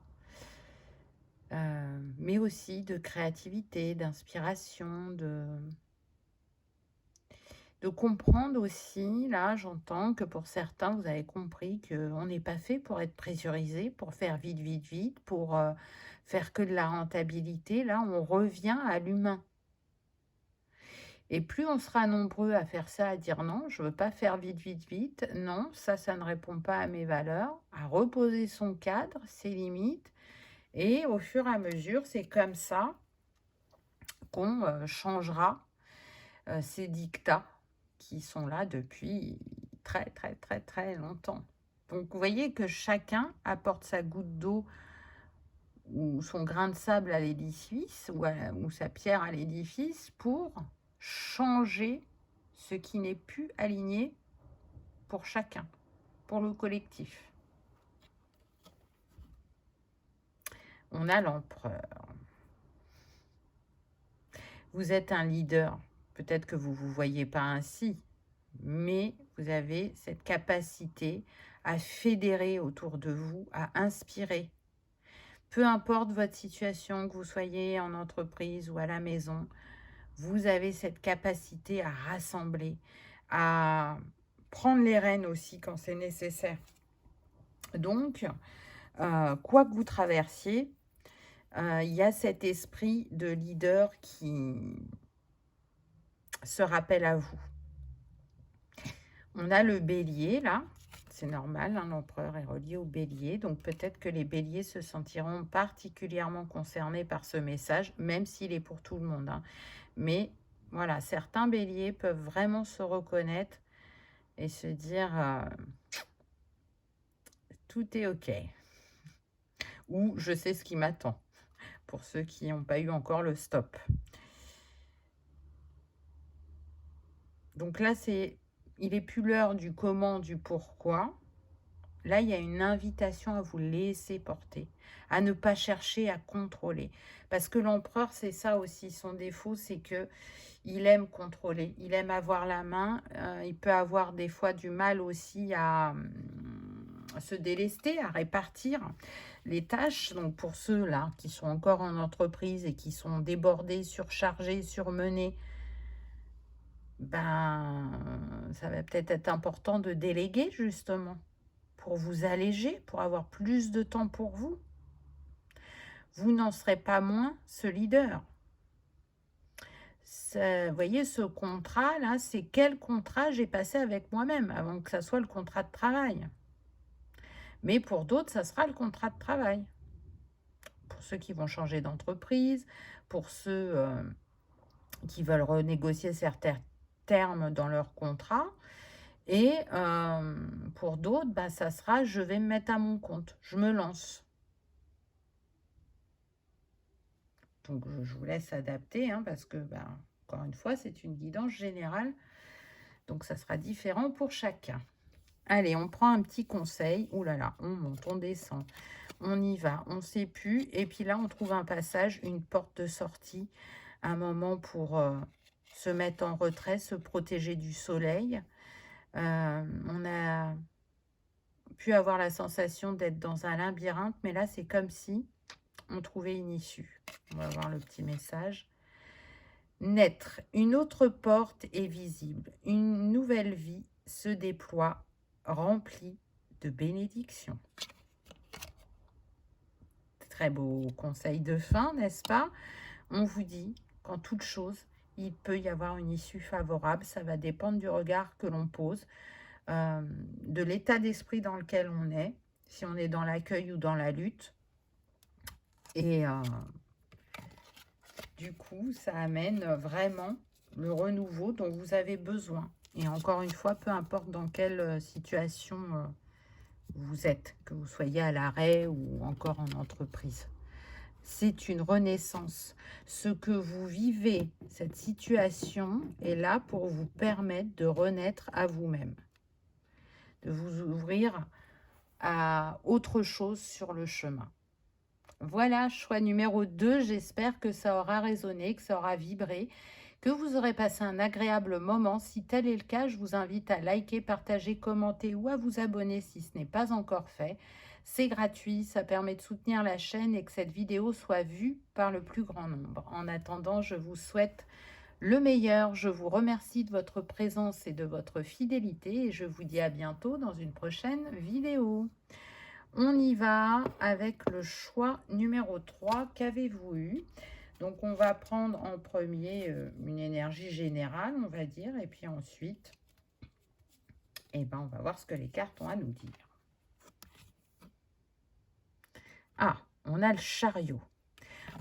mais aussi de créativité, d'inspiration, de comprendre aussi, là j'entends que pour certains, vous avez compris qu'on n'est pas fait pour être pressurisé, pour faire vite, vite, vite, pour faire que de la rentabilité. Là, on revient à l'humain. Et plus on sera nombreux à faire ça, à dire non, je veux pas faire vite, vite, vite. Non, ça ne répond pas à mes valeurs. À reposer son cadre, ses limites. Et au fur et à mesure, c'est comme ça qu'on changera ces dictats qui sont là depuis très, très, très, très longtemps. Donc, vous voyez que chacun apporte sa goutte d'eau ou son grain de sable à l'édifice ou sa pierre à l'édifice pour changer ce qui n'est plus aligné pour chacun, pour le collectif. On a l'empereur. Vous êtes un leader. Peut-être que vous ne vous voyez pas ainsi, mais vous avez cette capacité à fédérer autour de vous, à inspirer. Peu importe votre situation, que vous soyez en entreprise ou à la maison, vous avez cette capacité à rassembler, à prendre les rênes aussi quand c'est nécessaire. Donc, quoi que vous traversiez, il y a cet esprit de leader qui se rappelle à vous. On a le bélier là, c'est normal, hein, l'empereur est relié au bélier, donc peut-être que les béliers se sentiront particulièrement concernés par ce message, même s'il est pour tout le monde, hein. Mais voilà, certains béliers peuvent vraiment se reconnaître et se dire tout est ok, ou je sais ce qui m'attend, pour ceux qui n'ont pas eu encore le stop. Donc là, il n'est plus l'heure du comment, du pourquoi. Là, il y a une invitation à vous laisser porter, à ne pas chercher à contrôler. Parce que l'empereur, c'est ça aussi, son défaut, c'est que il aime contrôler, il aime avoir la main. Il peut avoir des fois du mal aussi à se délester, à répartir les tâches. Donc pour ceux-là qui sont encore en entreprise et qui sont débordés, surchargés, surmenés, ben, ça va peut-être être important de déléguer justement, pour vous alléger, pour avoir plus de temps pour vous. Vous n'en serez pas moins ce leader. Vous voyez, ce contrat-là, c'est quel contrat j'ai passé avec moi-même avant que ça soit le contrat de travail. Mais pour d'autres, ça sera le contrat de travail. Pour ceux qui vont changer d'entreprise, pour ceux qui veulent renégocier certains termes dans leur contrat. Et pour d'autres, bah, ça sera « je vais me mettre à mon compte, je me lance ». Donc, je vous laisse adapter, hein, parce que, ben, encore une fois, c'est une guidance générale. Donc, ça sera différent pour chacun. Allez, on prend un petit conseil. Ouh là là, on monte, on descend. On y va, on ne sait plus. Et puis là, on trouve un passage, une porte de sortie, un moment pour se mettre en retrait, se protéger du soleil. On a pu avoir la sensation d'être dans un labyrinthe, mais là, c'est comme si on trouvait une issue. On va voir le petit message. Naître, une autre porte est visible. Une nouvelle vie se déploie, remplie de bénédictions. Très beau conseil de fin, n'est-ce pas? On vous dit qu'en toute chose, il peut y avoir une issue favorable. Ça va dépendre du regard que l'on pose, de l'état d'esprit dans lequel on est, si on est dans l'accueil ou dans la lutte. Et du coup, ça amène vraiment le renouveau dont vous avez besoin. Et encore une fois, peu importe dans quelle situation vous êtes, que vous soyez à l'arrêt ou encore en entreprise. C'est une renaissance. Ce que vous vivez, cette situation, est là pour vous permettre de renaître à vous-même, de vous ouvrir à autre chose sur le chemin. Voilà, choix numéro 2. J'espère que ça aura résonné, que ça aura vibré, que vous aurez passé un agréable moment. Si tel est le cas, je vous invite à liker, partager, commenter ou à vous abonner si ce n'est pas encore fait. C'est gratuit, ça permet de soutenir la chaîne et que cette vidéo soit vue par le plus grand nombre. En attendant, je vous souhaite le meilleur. Je vous remercie de votre présence et de votre fidélité et je vous dis à bientôt dans une prochaine vidéo. On y va avec le choix numéro 3. Qu'avez-vous eu? Donc, on va prendre en premier une énergie générale, on va dire, et puis ensuite, eh ben, on va voir ce que les cartes ont à nous dire. Ah, on a le chariot.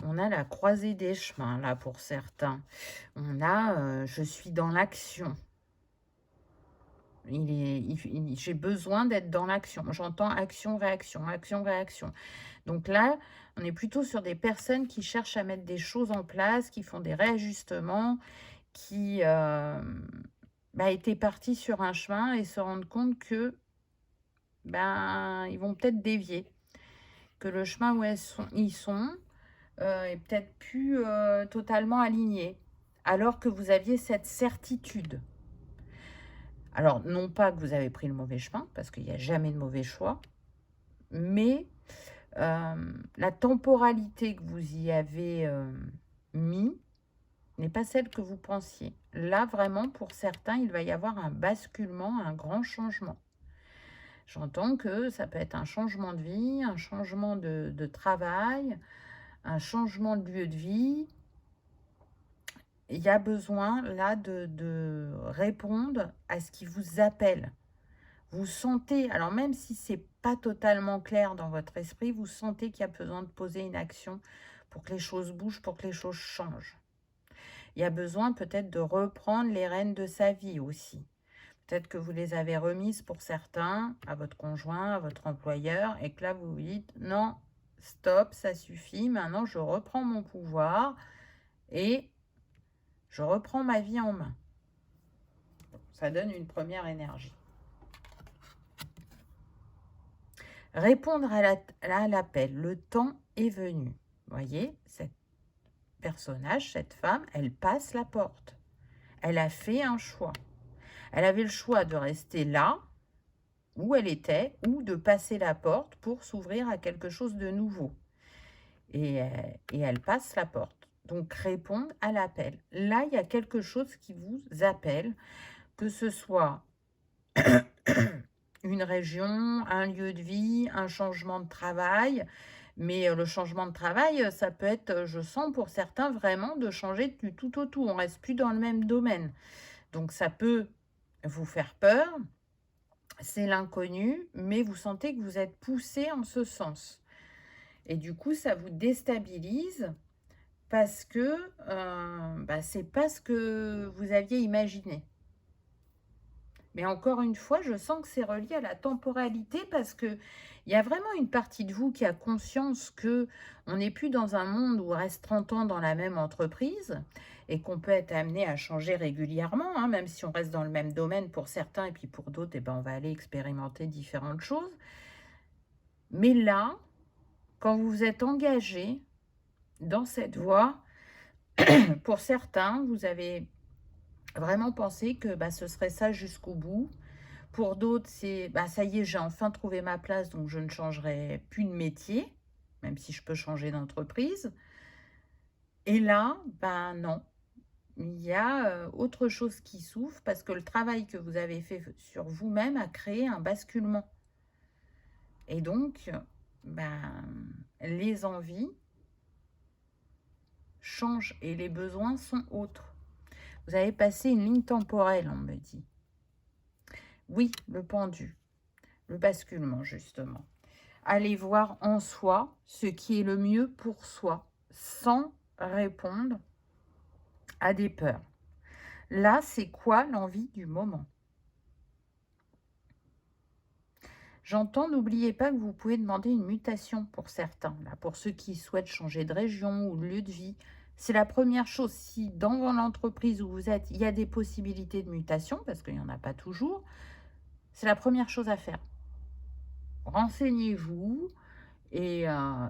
On a la croisée des chemins, là, pour certains. On a je suis dans l'action. J'ai besoin d'être dans l'action. J'entends action, réaction, action, réaction. Donc là, on est plutôt sur des personnes qui cherchent à mettre des choses en place, qui font des réajustements, qui étaient partis sur un chemin et se rendent compte que ils vont peut-être dévier, que le chemin où ils sont est peut-être plus totalement aligné, alors que vous aviez cette certitude. Alors, non pas que vous avez pris le mauvais chemin, parce qu'il n'y a jamais de mauvais choix, mais la temporalité que vous y avez mis n'est pas celle que vous pensiez. Là, vraiment, pour certains, il va y avoir un basculement, un grand changement. J'entends que ça peut être un changement de vie, un changement de travail, un changement de lieu de vie. Il y a besoin, là, de répondre à ce qui vous appelle. Vous sentez, alors même si ce n'est pas totalement clair dans votre esprit, vous sentez qu'il y a besoin de poser une action pour que les choses bougent, pour que les choses changent. Il y a besoin peut-être de reprendre les rênes de sa vie aussi. Peut-être que vous les avez remises pour certains à votre conjoint, à votre employeur, et que là vous vous dites non, stop, ça suffit, maintenant je reprends mon pouvoir et je reprends ma vie en main. Ça donne une première énergie. Répondre à l'appel, le temps est venu. Vous voyez, cette personnage, cette femme, elle passe la porte. Elle a fait un choix. Elle avait le choix de rester là, où elle était, ou de passer la porte pour s'ouvrir à quelque chose de nouveau. Et elle passe la porte. Donc, répondre à l'appel. Là, il y a quelque chose qui vous appelle, que ce soit une région, un lieu de vie, un changement de travail. Mais le changement de travail, ça peut être, je sens pour certains, vraiment de changer du tout au tout. On ne reste plus dans le même domaine. Donc, ça peut vous faire peur. C'est l'inconnu, mais vous sentez que vous êtes poussé en ce sens. Et du coup, ça vous déstabilise parce que c'est pas ce que vous aviez imaginé. Mais encore une fois, je sens que c'est relié à la temporalité parce que il y a vraiment une partie de vous qui a conscience que on n'est plus dans un monde où on reste 30 ans dans la même entreprise et qu'on peut être amené à changer régulièrement, hein, même si on reste dans le même domaine pour certains et puis pour d'autres, on va aller expérimenter différentes choses. Mais là, quand vous vous êtes engagé dans cette voie, pour certains, vous avez vraiment pensé que ce serait ça jusqu'au bout. Pour d'autres, c'est ça y est, j'ai enfin trouvé ma place, donc je ne changerai plus de métier, même si je peux changer d'entreprise. Et là, non. Il y a autre chose qui s'ouvre parce que le travail que vous avez fait sur vous-même a créé un basculement. Et donc, les envies changent et les besoins sont autres. Vous avez passé une ligne temporelle, on me dit. Oui, le pendu, le basculement, justement. Allez voir en soi ce qui est le mieux pour soi, sans répondre à des peurs. Là, c'est quoi l'envie du moment? J'entends, n'oubliez pas que vous pouvez demander une mutation pour certains. Là, pour ceux qui souhaitent changer de région ou de lieu de vie, c'est la première chose. Si dans l'entreprise où vous êtes, il y a des possibilités de mutation, parce qu'il n'y en a pas toujours, c'est la première chose à faire. Renseignez-vous et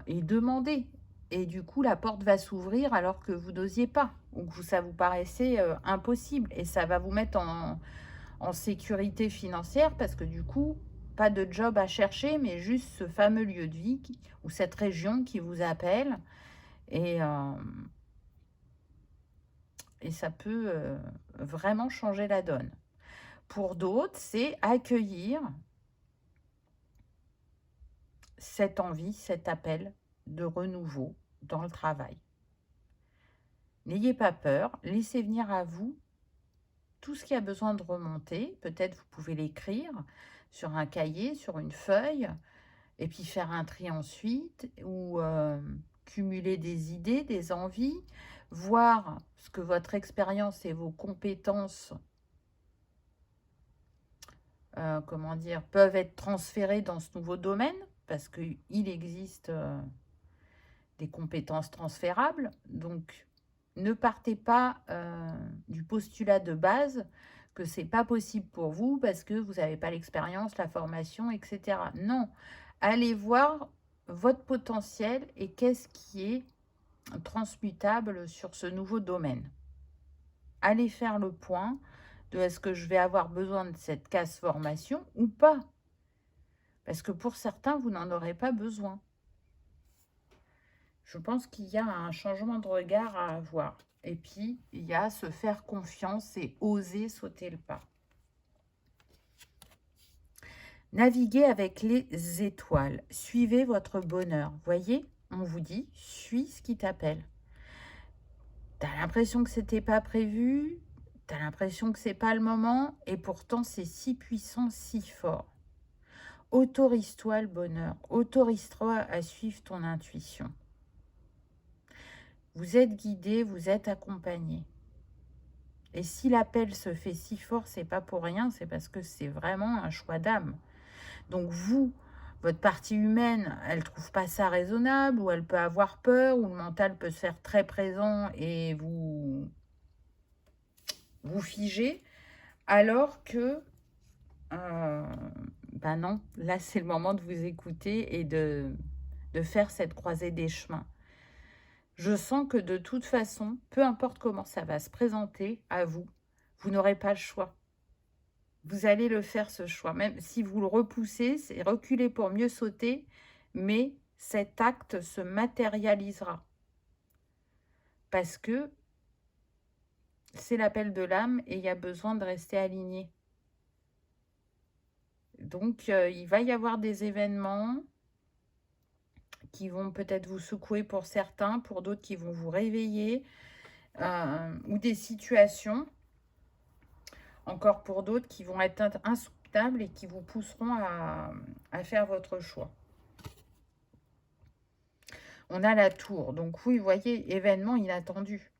demandez. Et du coup, la porte va s'ouvrir alors que vous n'osiez pas, ou que ça vous paraissait impossible. Et ça va vous mettre en sécurité financière parce que du coup, pas de job à chercher, mais juste ce fameux lieu de vie ou cette région qui vous appelle. Et ça peut vraiment changer la donne. Pour d'autres, c'est accueillir cette envie, cet appel de renouveau dans le travail. N'ayez pas peur, laissez venir à vous tout ce qui a besoin de remonter. Peut-être vous pouvez l'écrire sur un cahier, sur une feuille, et puis faire un tri ensuite, ou cumuler des idées, des envies, voir ce que votre expérience et vos compétences, comment dire, peuvent être transférées dans ce nouveau domaine, parce qu'il existe des compétences transférables. Donc, ne partez pas du postulat de base que c'est pas possible pour vous parce que vous n'avez pas l'expérience, la formation, etc. Non, allez voir votre potentiel et qu'est-ce qui est transmutable sur ce nouveau domaine. Allez faire le point de est-ce que je vais avoir besoin de cette case formation ou pas. Parce que pour certains, vous n'en aurez pas besoin. Je pense qu'il y a un changement de regard à avoir. Et puis, il y a se faire confiance et oser sauter le pas. Naviguez avec les étoiles. Suivez votre bonheur. Voyez, on vous dit, suis ce qui t'appelle. T'as l'impression que c'était pas prévu, t'as l'impression que c'est pas le moment, et pourtant c'est si puissant, si fort. Autorise-toi le bonheur. Autorise-toi à suivre ton intuition. Vous êtes guidé, vous êtes accompagné. Et si l'appel se fait si fort, c'est pas pour rien, c'est parce que c'est vraiment un choix d'âme. Donc vous, votre partie humaine, elle trouve pas ça raisonnable, ou elle peut avoir peur, ou le mental peut se faire très présent et vous figer, alors que, ben non, là c'est le moment de vous écouter et de faire cette croisée des chemins. Je sens que de toute façon, peu importe comment ça va se présenter à vous, vous n'aurez pas le choix. Vous allez le faire, ce choix. Même si vous le repoussez, c'est reculer pour mieux sauter, mais cet acte se matérialisera. Parce que c'est l'appel de l'âme et il y a besoin de rester aligné. Donc, il va y avoir des événements qui vont peut-être vous secouer pour certains, pour d'autres qui vont vous réveiller, ou des situations, encore pour d'autres, qui vont être insoutenables et qui vous pousseront à faire votre choix. On a la tour. Donc oui, vous voyez, événement inattendu.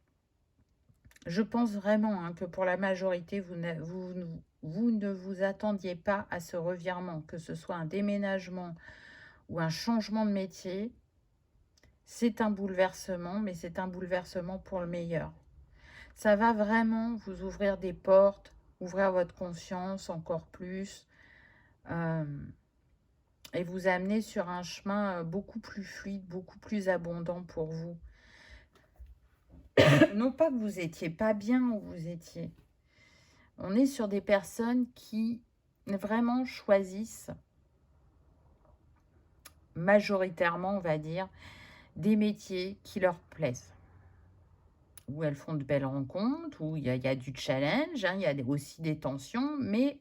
Je pense vraiment que pour la majorité, vous ne vous attendiez pas à ce revirement, que ce soit un déménagement ou un changement de métier. C'est un bouleversement, mais c'est un bouleversement pour le meilleur. Ça va vraiment vous ouvrir des portes, ouvrir votre conscience encore plus, et vous amener sur un chemin beaucoup plus fluide, beaucoup plus abondant pour vous. Non pas que vous étiez pas bien où vous étiez. On est sur des personnes qui vraiment choisissent, majoritairement, on va dire, des métiers qui leur plaisent. Où elles font de belles rencontres, où il y a du challenge, il y a aussi des tensions, mais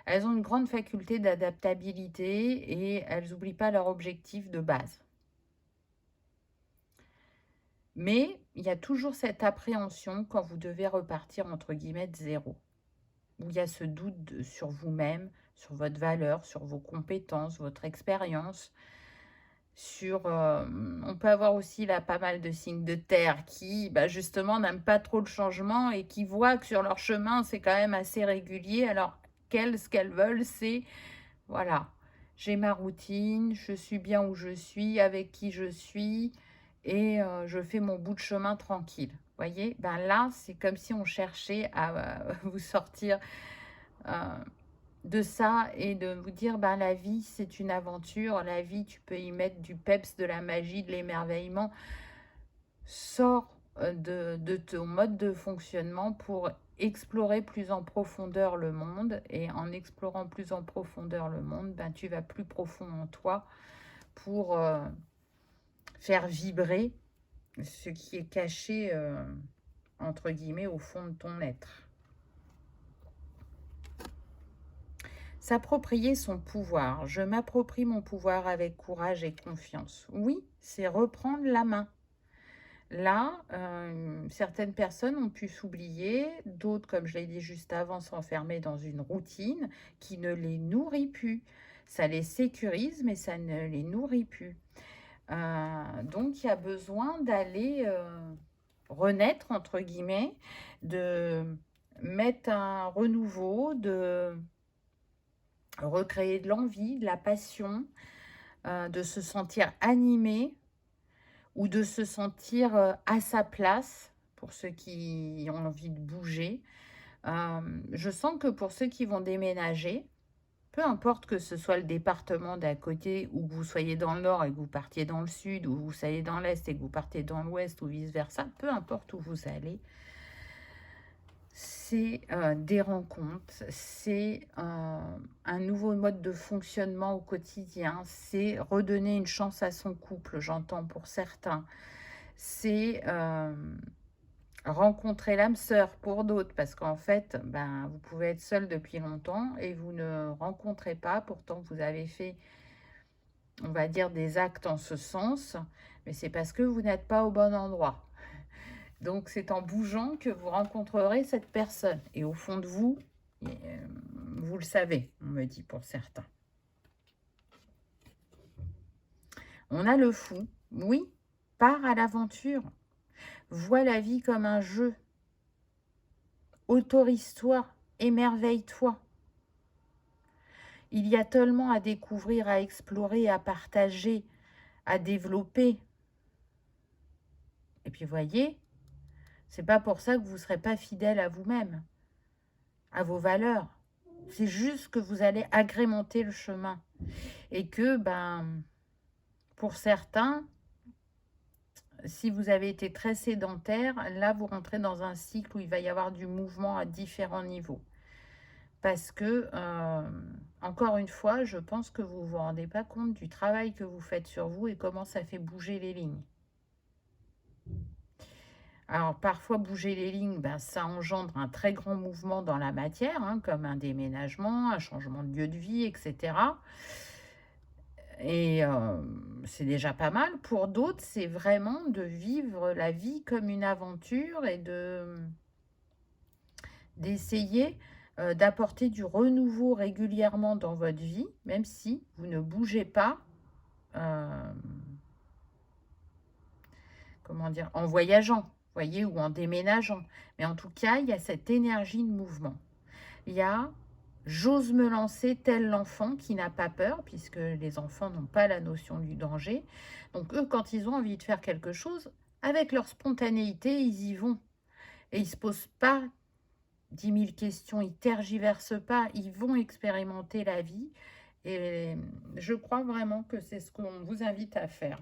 elles ont une grande faculté d'adaptabilité et elles n'oublient pas leur objectif de base. Mais il y a toujours cette appréhension quand vous devez repartir, entre guillemets, de zéro. Où il y a ce doute sur vous-même, sur votre valeur, sur vos compétences, votre expérience. On peut avoir aussi là pas mal de signes de terre qui, justement, n'aiment pas trop le changement et qui voient que sur leur chemin, c'est quand même assez régulier. Alors, ce qu'elles veulent, c'est, voilà, j'ai ma routine, je suis bien où je suis, avec qui je suis, et je fais mon bout de chemin tranquille. Vous voyez, là, c'est comme si on cherchait à vous sortir de ça et de vous dire, la vie, c'est une aventure. La vie, tu peux y mettre du peps, de la magie, de l'émerveillement. Sors de ton mode de fonctionnement pour explorer plus en profondeur le monde. Et en explorant plus en profondeur le monde, tu vas plus profond en toi pour faire vibrer ce qui est caché, entre guillemets, au fond de ton être. S'approprier son pouvoir. Je m'approprie mon pouvoir avec courage et confiance. Oui, c'est reprendre la main. Là, certaines personnes ont pu s'oublier, d'autres, comme je l'ai dit juste avant, s'enfermer dans une routine qui ne les nourrit plus. Ça les sécurise, mais ça ne les nourrit plus. Donc il y a besoin d'aller, «renaître» entre guillemets, de mettre un renouveau, de recréer de l'envie, de la passion, de se sentir animé ou de se sentir, à sa place, pour ceux qui ont envie de bouger. Je sens que pour ceux qui vont déménager, peu importe que ce soit le département d'à côté ou que vous soyez dans le nord et que vous partiez dans le sud, ou vous soyez dans l'est et que vous partez dans l'ouest ou vice versa, peu importe où vous allez, c'est, des rencontres, c'est, un nouveau mode de fonctionnement au quotidien, c'est redonner une chance à son couple, j'entends pour certains. C'est, rencontrer l'âme sœur pour d'autres, parce qu'en fait, ben, vous pouvez être seul depuis longtemps et vous ne rencontrez pas, pourtant vous avez fait, on va dire, des actes en ce sens, mais c'est parce que vous n'êtes pas au bon endroit. Donc c'est en bougeant que vous rencontrerez cette personne. Et au fond de vous, vous le savez, on me dit pour certains. On a le fou, oui, part à l'aventure, vois la vie comme un jeu, autorise-toi, émerveille-toi. Il y a tellement à découvrir, à explorer, à partager, à développer. Et puis voyez, c'est pas pour ça que vous ne serez pas fidèle à vous-même, à vos valeurs. C'est juste que vous allez agrémenter le chemin. Et que, ben, pour certains, si vous avez été très sédentaire, là, vous rentrez dans un cycle où il va y avoir du mouvement à différents niveaux. Parce que, encore une fois, je pense que vous ne vous rendez pas compte du travail que vous faites sur vous et comment ça fait bouger les lignes. Alors, parfois, bouger les lignes, ben, ça engendre un très grand mouvement dans la matière, hein, comme un déménagement, un changement de lieu de vie, etc. Et c'est déjà pas mal. Pour d'autres, c'est vraiment de vivre la vie comme une aventure et d'essayer d'apporter du renouveau régulièrement dans votre vie, même si vous ne bougez pas, euh, comment dire, en voyageant, voyez, ou en déménageant. Mais en tout cas, il y a cette énergie de mouvement. Il y a j'ose me lancer tel l'enfant qui n'a pas peur, puisque les enfants n'ont pas la notion du danger. Donc eux, quand ils ont envie de faire quelque chose, avec leur spontanéité, ils y vont. Et ils ne se posent pas 10 000 questions, ils tergiversent pas, ils vont expérimenter la vie. Et je crois vraiment que c'est ce qu'on vous invite à faire.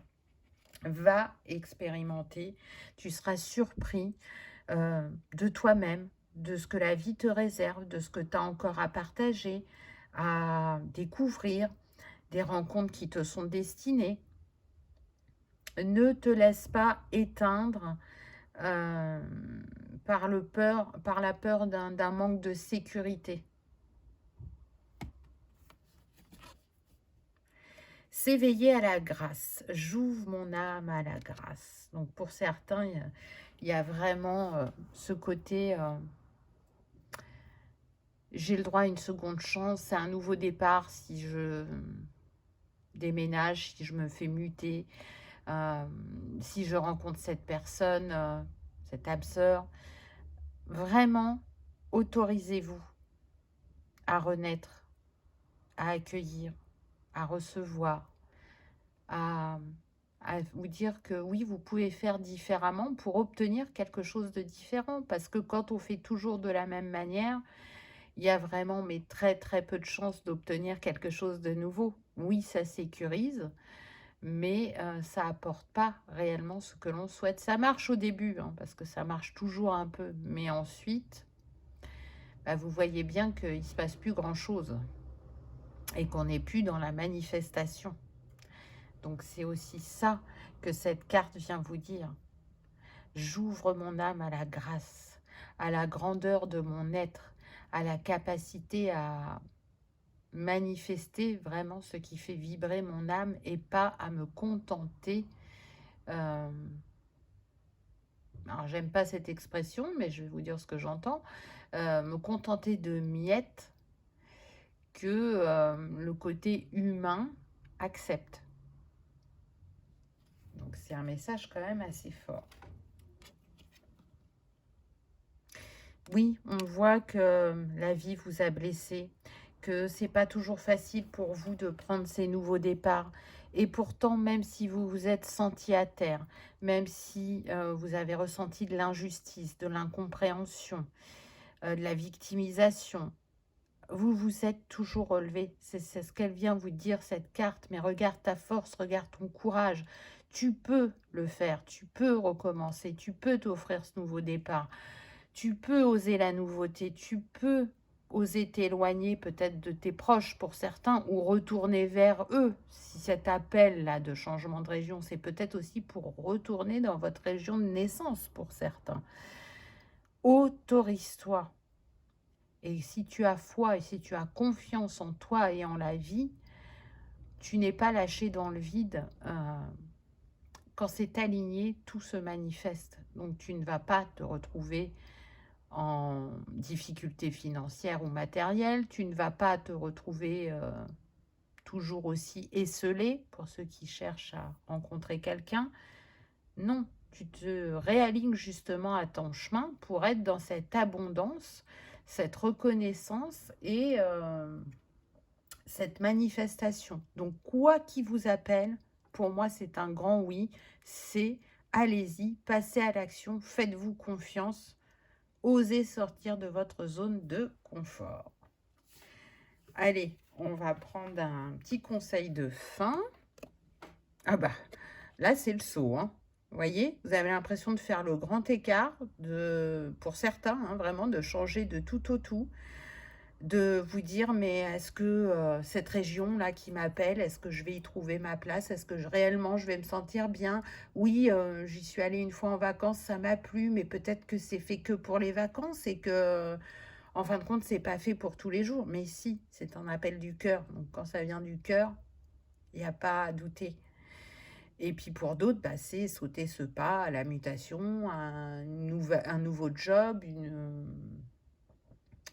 Va expérimenter, tu seras surpris de toi-même, de ce que la vie te réserve, de ce que tu as encore à partager, à découvrir, des rencontres qui te sont destinées. Ne te laisse pas éteindre euh, par la peur d'un manque de sécurité. S'éveiller à la grâce. J'ouvre mon âme à la grâce. Donc pour certains, il y a vraiment ce côté... j'ai le droit à une seconde chance, c'est un nouveau départ si je déménage, si je me fais muter, si je rencontre cette personne, cette âme sœur. Vraiment, autorisez-vous à renaître, à accueillir, à recevoir, à, à vous dire que oui, vous pouvez faire différemment pour obtenir quelque chose de différent. Parce que quand on fait toujours de la même manière, il y a vraiment mais très très peu de chances d'obtenir quelque chose de nouveau. Oui, ça sécurise, mais ça apporte pas réellement ce que l'on souhaite. Ça marche au début, hein, parce que ça marche toujours un peu, mais ensuite, bah, vous voyez bien qu'il ne se passe plus grand-chose et qu'on n'est plus dans la manifestation. Donc c'est aussi ça que cette carte vient vous dire. J'ouvre mon âme à la grâce, à la grandeur de mon être, à la capacité à manifester vraiment ce qui fait vibrer mon âme et pas à me contenter alors j'aime pas cette expression, mais je vais vous dire ce que j'entends, me contenter de miettes que le côté humain accepte. Donc c'est un message quand même assez fort. Oui, on voit que la vie vous a blessé, que c'est pas toujours facile pour vous de prendre ces nouveaux départs. Et pourtant, même si vous vous êtes senti à terre, même si vous avez ressenti de l'injustice, de l'incompréhension, de la victimisation, vous vous êtes toujours relevé. C'est ce qu'elle vient vous dire, cette carte. Mais regarde ta force, regarde ton courage. Tu peux le faire, tu peux recommencer, tu peux t'offrir ce nouveau départ. Tu peux oser la nouveauté, tu peux oser t'éloigner peut-être de tes proches pour certains ou retourner vers eux. Si cet appel-là de changement de région, c'est peut-être aussi pour retourner dans votre région de naissance pour certains. Autorise-toi. Et si tu as foi et si tu as confiance en toi et en la vie, tu n'es pas lâché dans le vide. Quand c'est aligné, tout se manifeste. Donc tu ne vas pas te retrouver en difficulté financière ou matérielle, tu ne vas pas te retrouver toujours aussi esselé pour ceux qui cherchent à rencontrer quelqu'un. Non, tu te réalignes justement à ton chemin pour être dans cette abondance, cette reconnaissance et cette manifestation. Donc, quoi qui vous appelle, pour moi, c'est un grand oui. C'est allez-y, passez à l'action, faites-vous confiance. Osez sortir de votre zone de confort. Allez, on va prendre un petit conseil de fin. Ah bah, là, c'est le saut. Hein. Vous voyez, vous avez l'impression de faire le grand écart, pour certains, hein, vraiment, de changer de tout au tout. De vous dire, mais est-ce que cette région-là qui m'appelle, est-ce que je vais y trouver ma place? Est-ce que réellement je vais me sentir bien? Oui, j'y suis allée une fois en vacances, ça m'a plu, mais peut-être que c'est fait que pour les vacances et que, en fin de compte, c'est pas fait pour tous les jours. Mais si, c'est un appel du cœur. Donc quand ça vient du cœur, il n'y a pas à douter. Et puis pour d'autres, bah, c'est sauter ce pas à la mutation, un nouveau job, une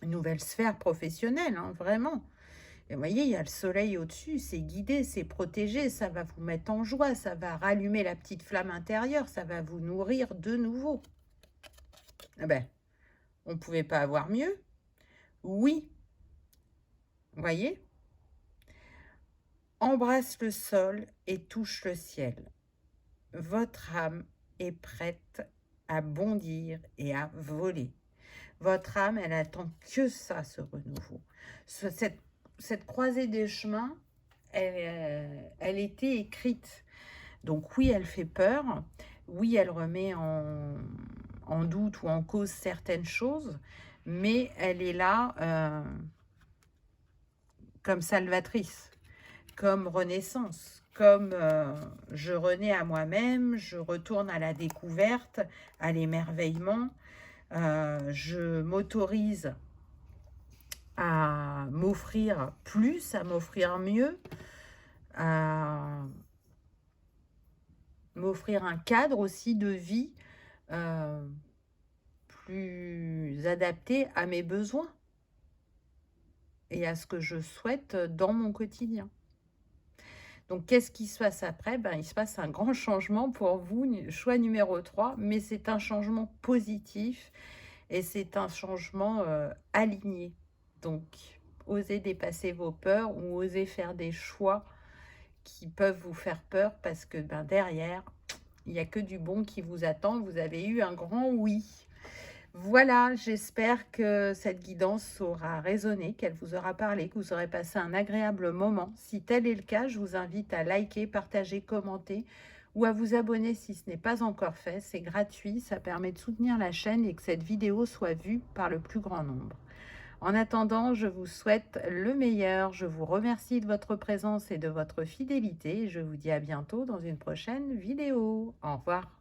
nouvelle sphère professionnelle, hein, vraiment. Et vous voyez, il y a le soleil au-dessus, c'est guidé, c'est protégé, ça va vous mettre en joie, ça va rallumer la petite flamme intérieure, ça va vous nourrir de nouveau. Ah ben, on ne pouvait pas avoir mieux. Oui, vous voyez, embrasse le sol et touche le ciel. Votre âme est prête à bondir et à voler. Votre âme, elle attend que ça, ce renouveau. Cette croisée des chemins, elle était écrite. Donc oui, elle fait peur. Oui, elle remet en doute ou en cause certaines choses. Mais elle est là comme salvatrice, comme renaissance, comme je renais à moi-même, je retourne à la découverte, à l'émerveillement. Je m'autorise à m'offrir plus, à m'offrir mieux, à m'offrir un cadre aussi de vie plus adapté à mes besoins et à ce que je souhaite dans mon quotidien. Donc, qu'est-ce qui se passe après? Ben, il se passe un grand changement pour vous, choix numéro 3, mais c'est un changement positif et c'est un changement aligné. Donc, osez dépasser vos peurs ou osez faire des choix qui peuvent vous faire peur parce que ben, derrière, il n'y a que du bon qui vous attend. Vous avez eu un grand oui. Voilà, j'espère que cette guidance aura résonné, qu'elle vous aura parlé, que vous aurez passé un agréable moment. Si tel est le cas, je vous invite à liker, partager, commenter ou à vous abonner si ce n'est pas encore fait. C'est gratuit, ça permet de soutenir la chaîne et que cette vidéo soit vue par le plus grand nombre. En attendant, je vous souhaite le meilleur. Je vous remercie de votre présence et de votre fidélité. Je vous dis à bientôt dans une prochaine vidéo. Au revoir.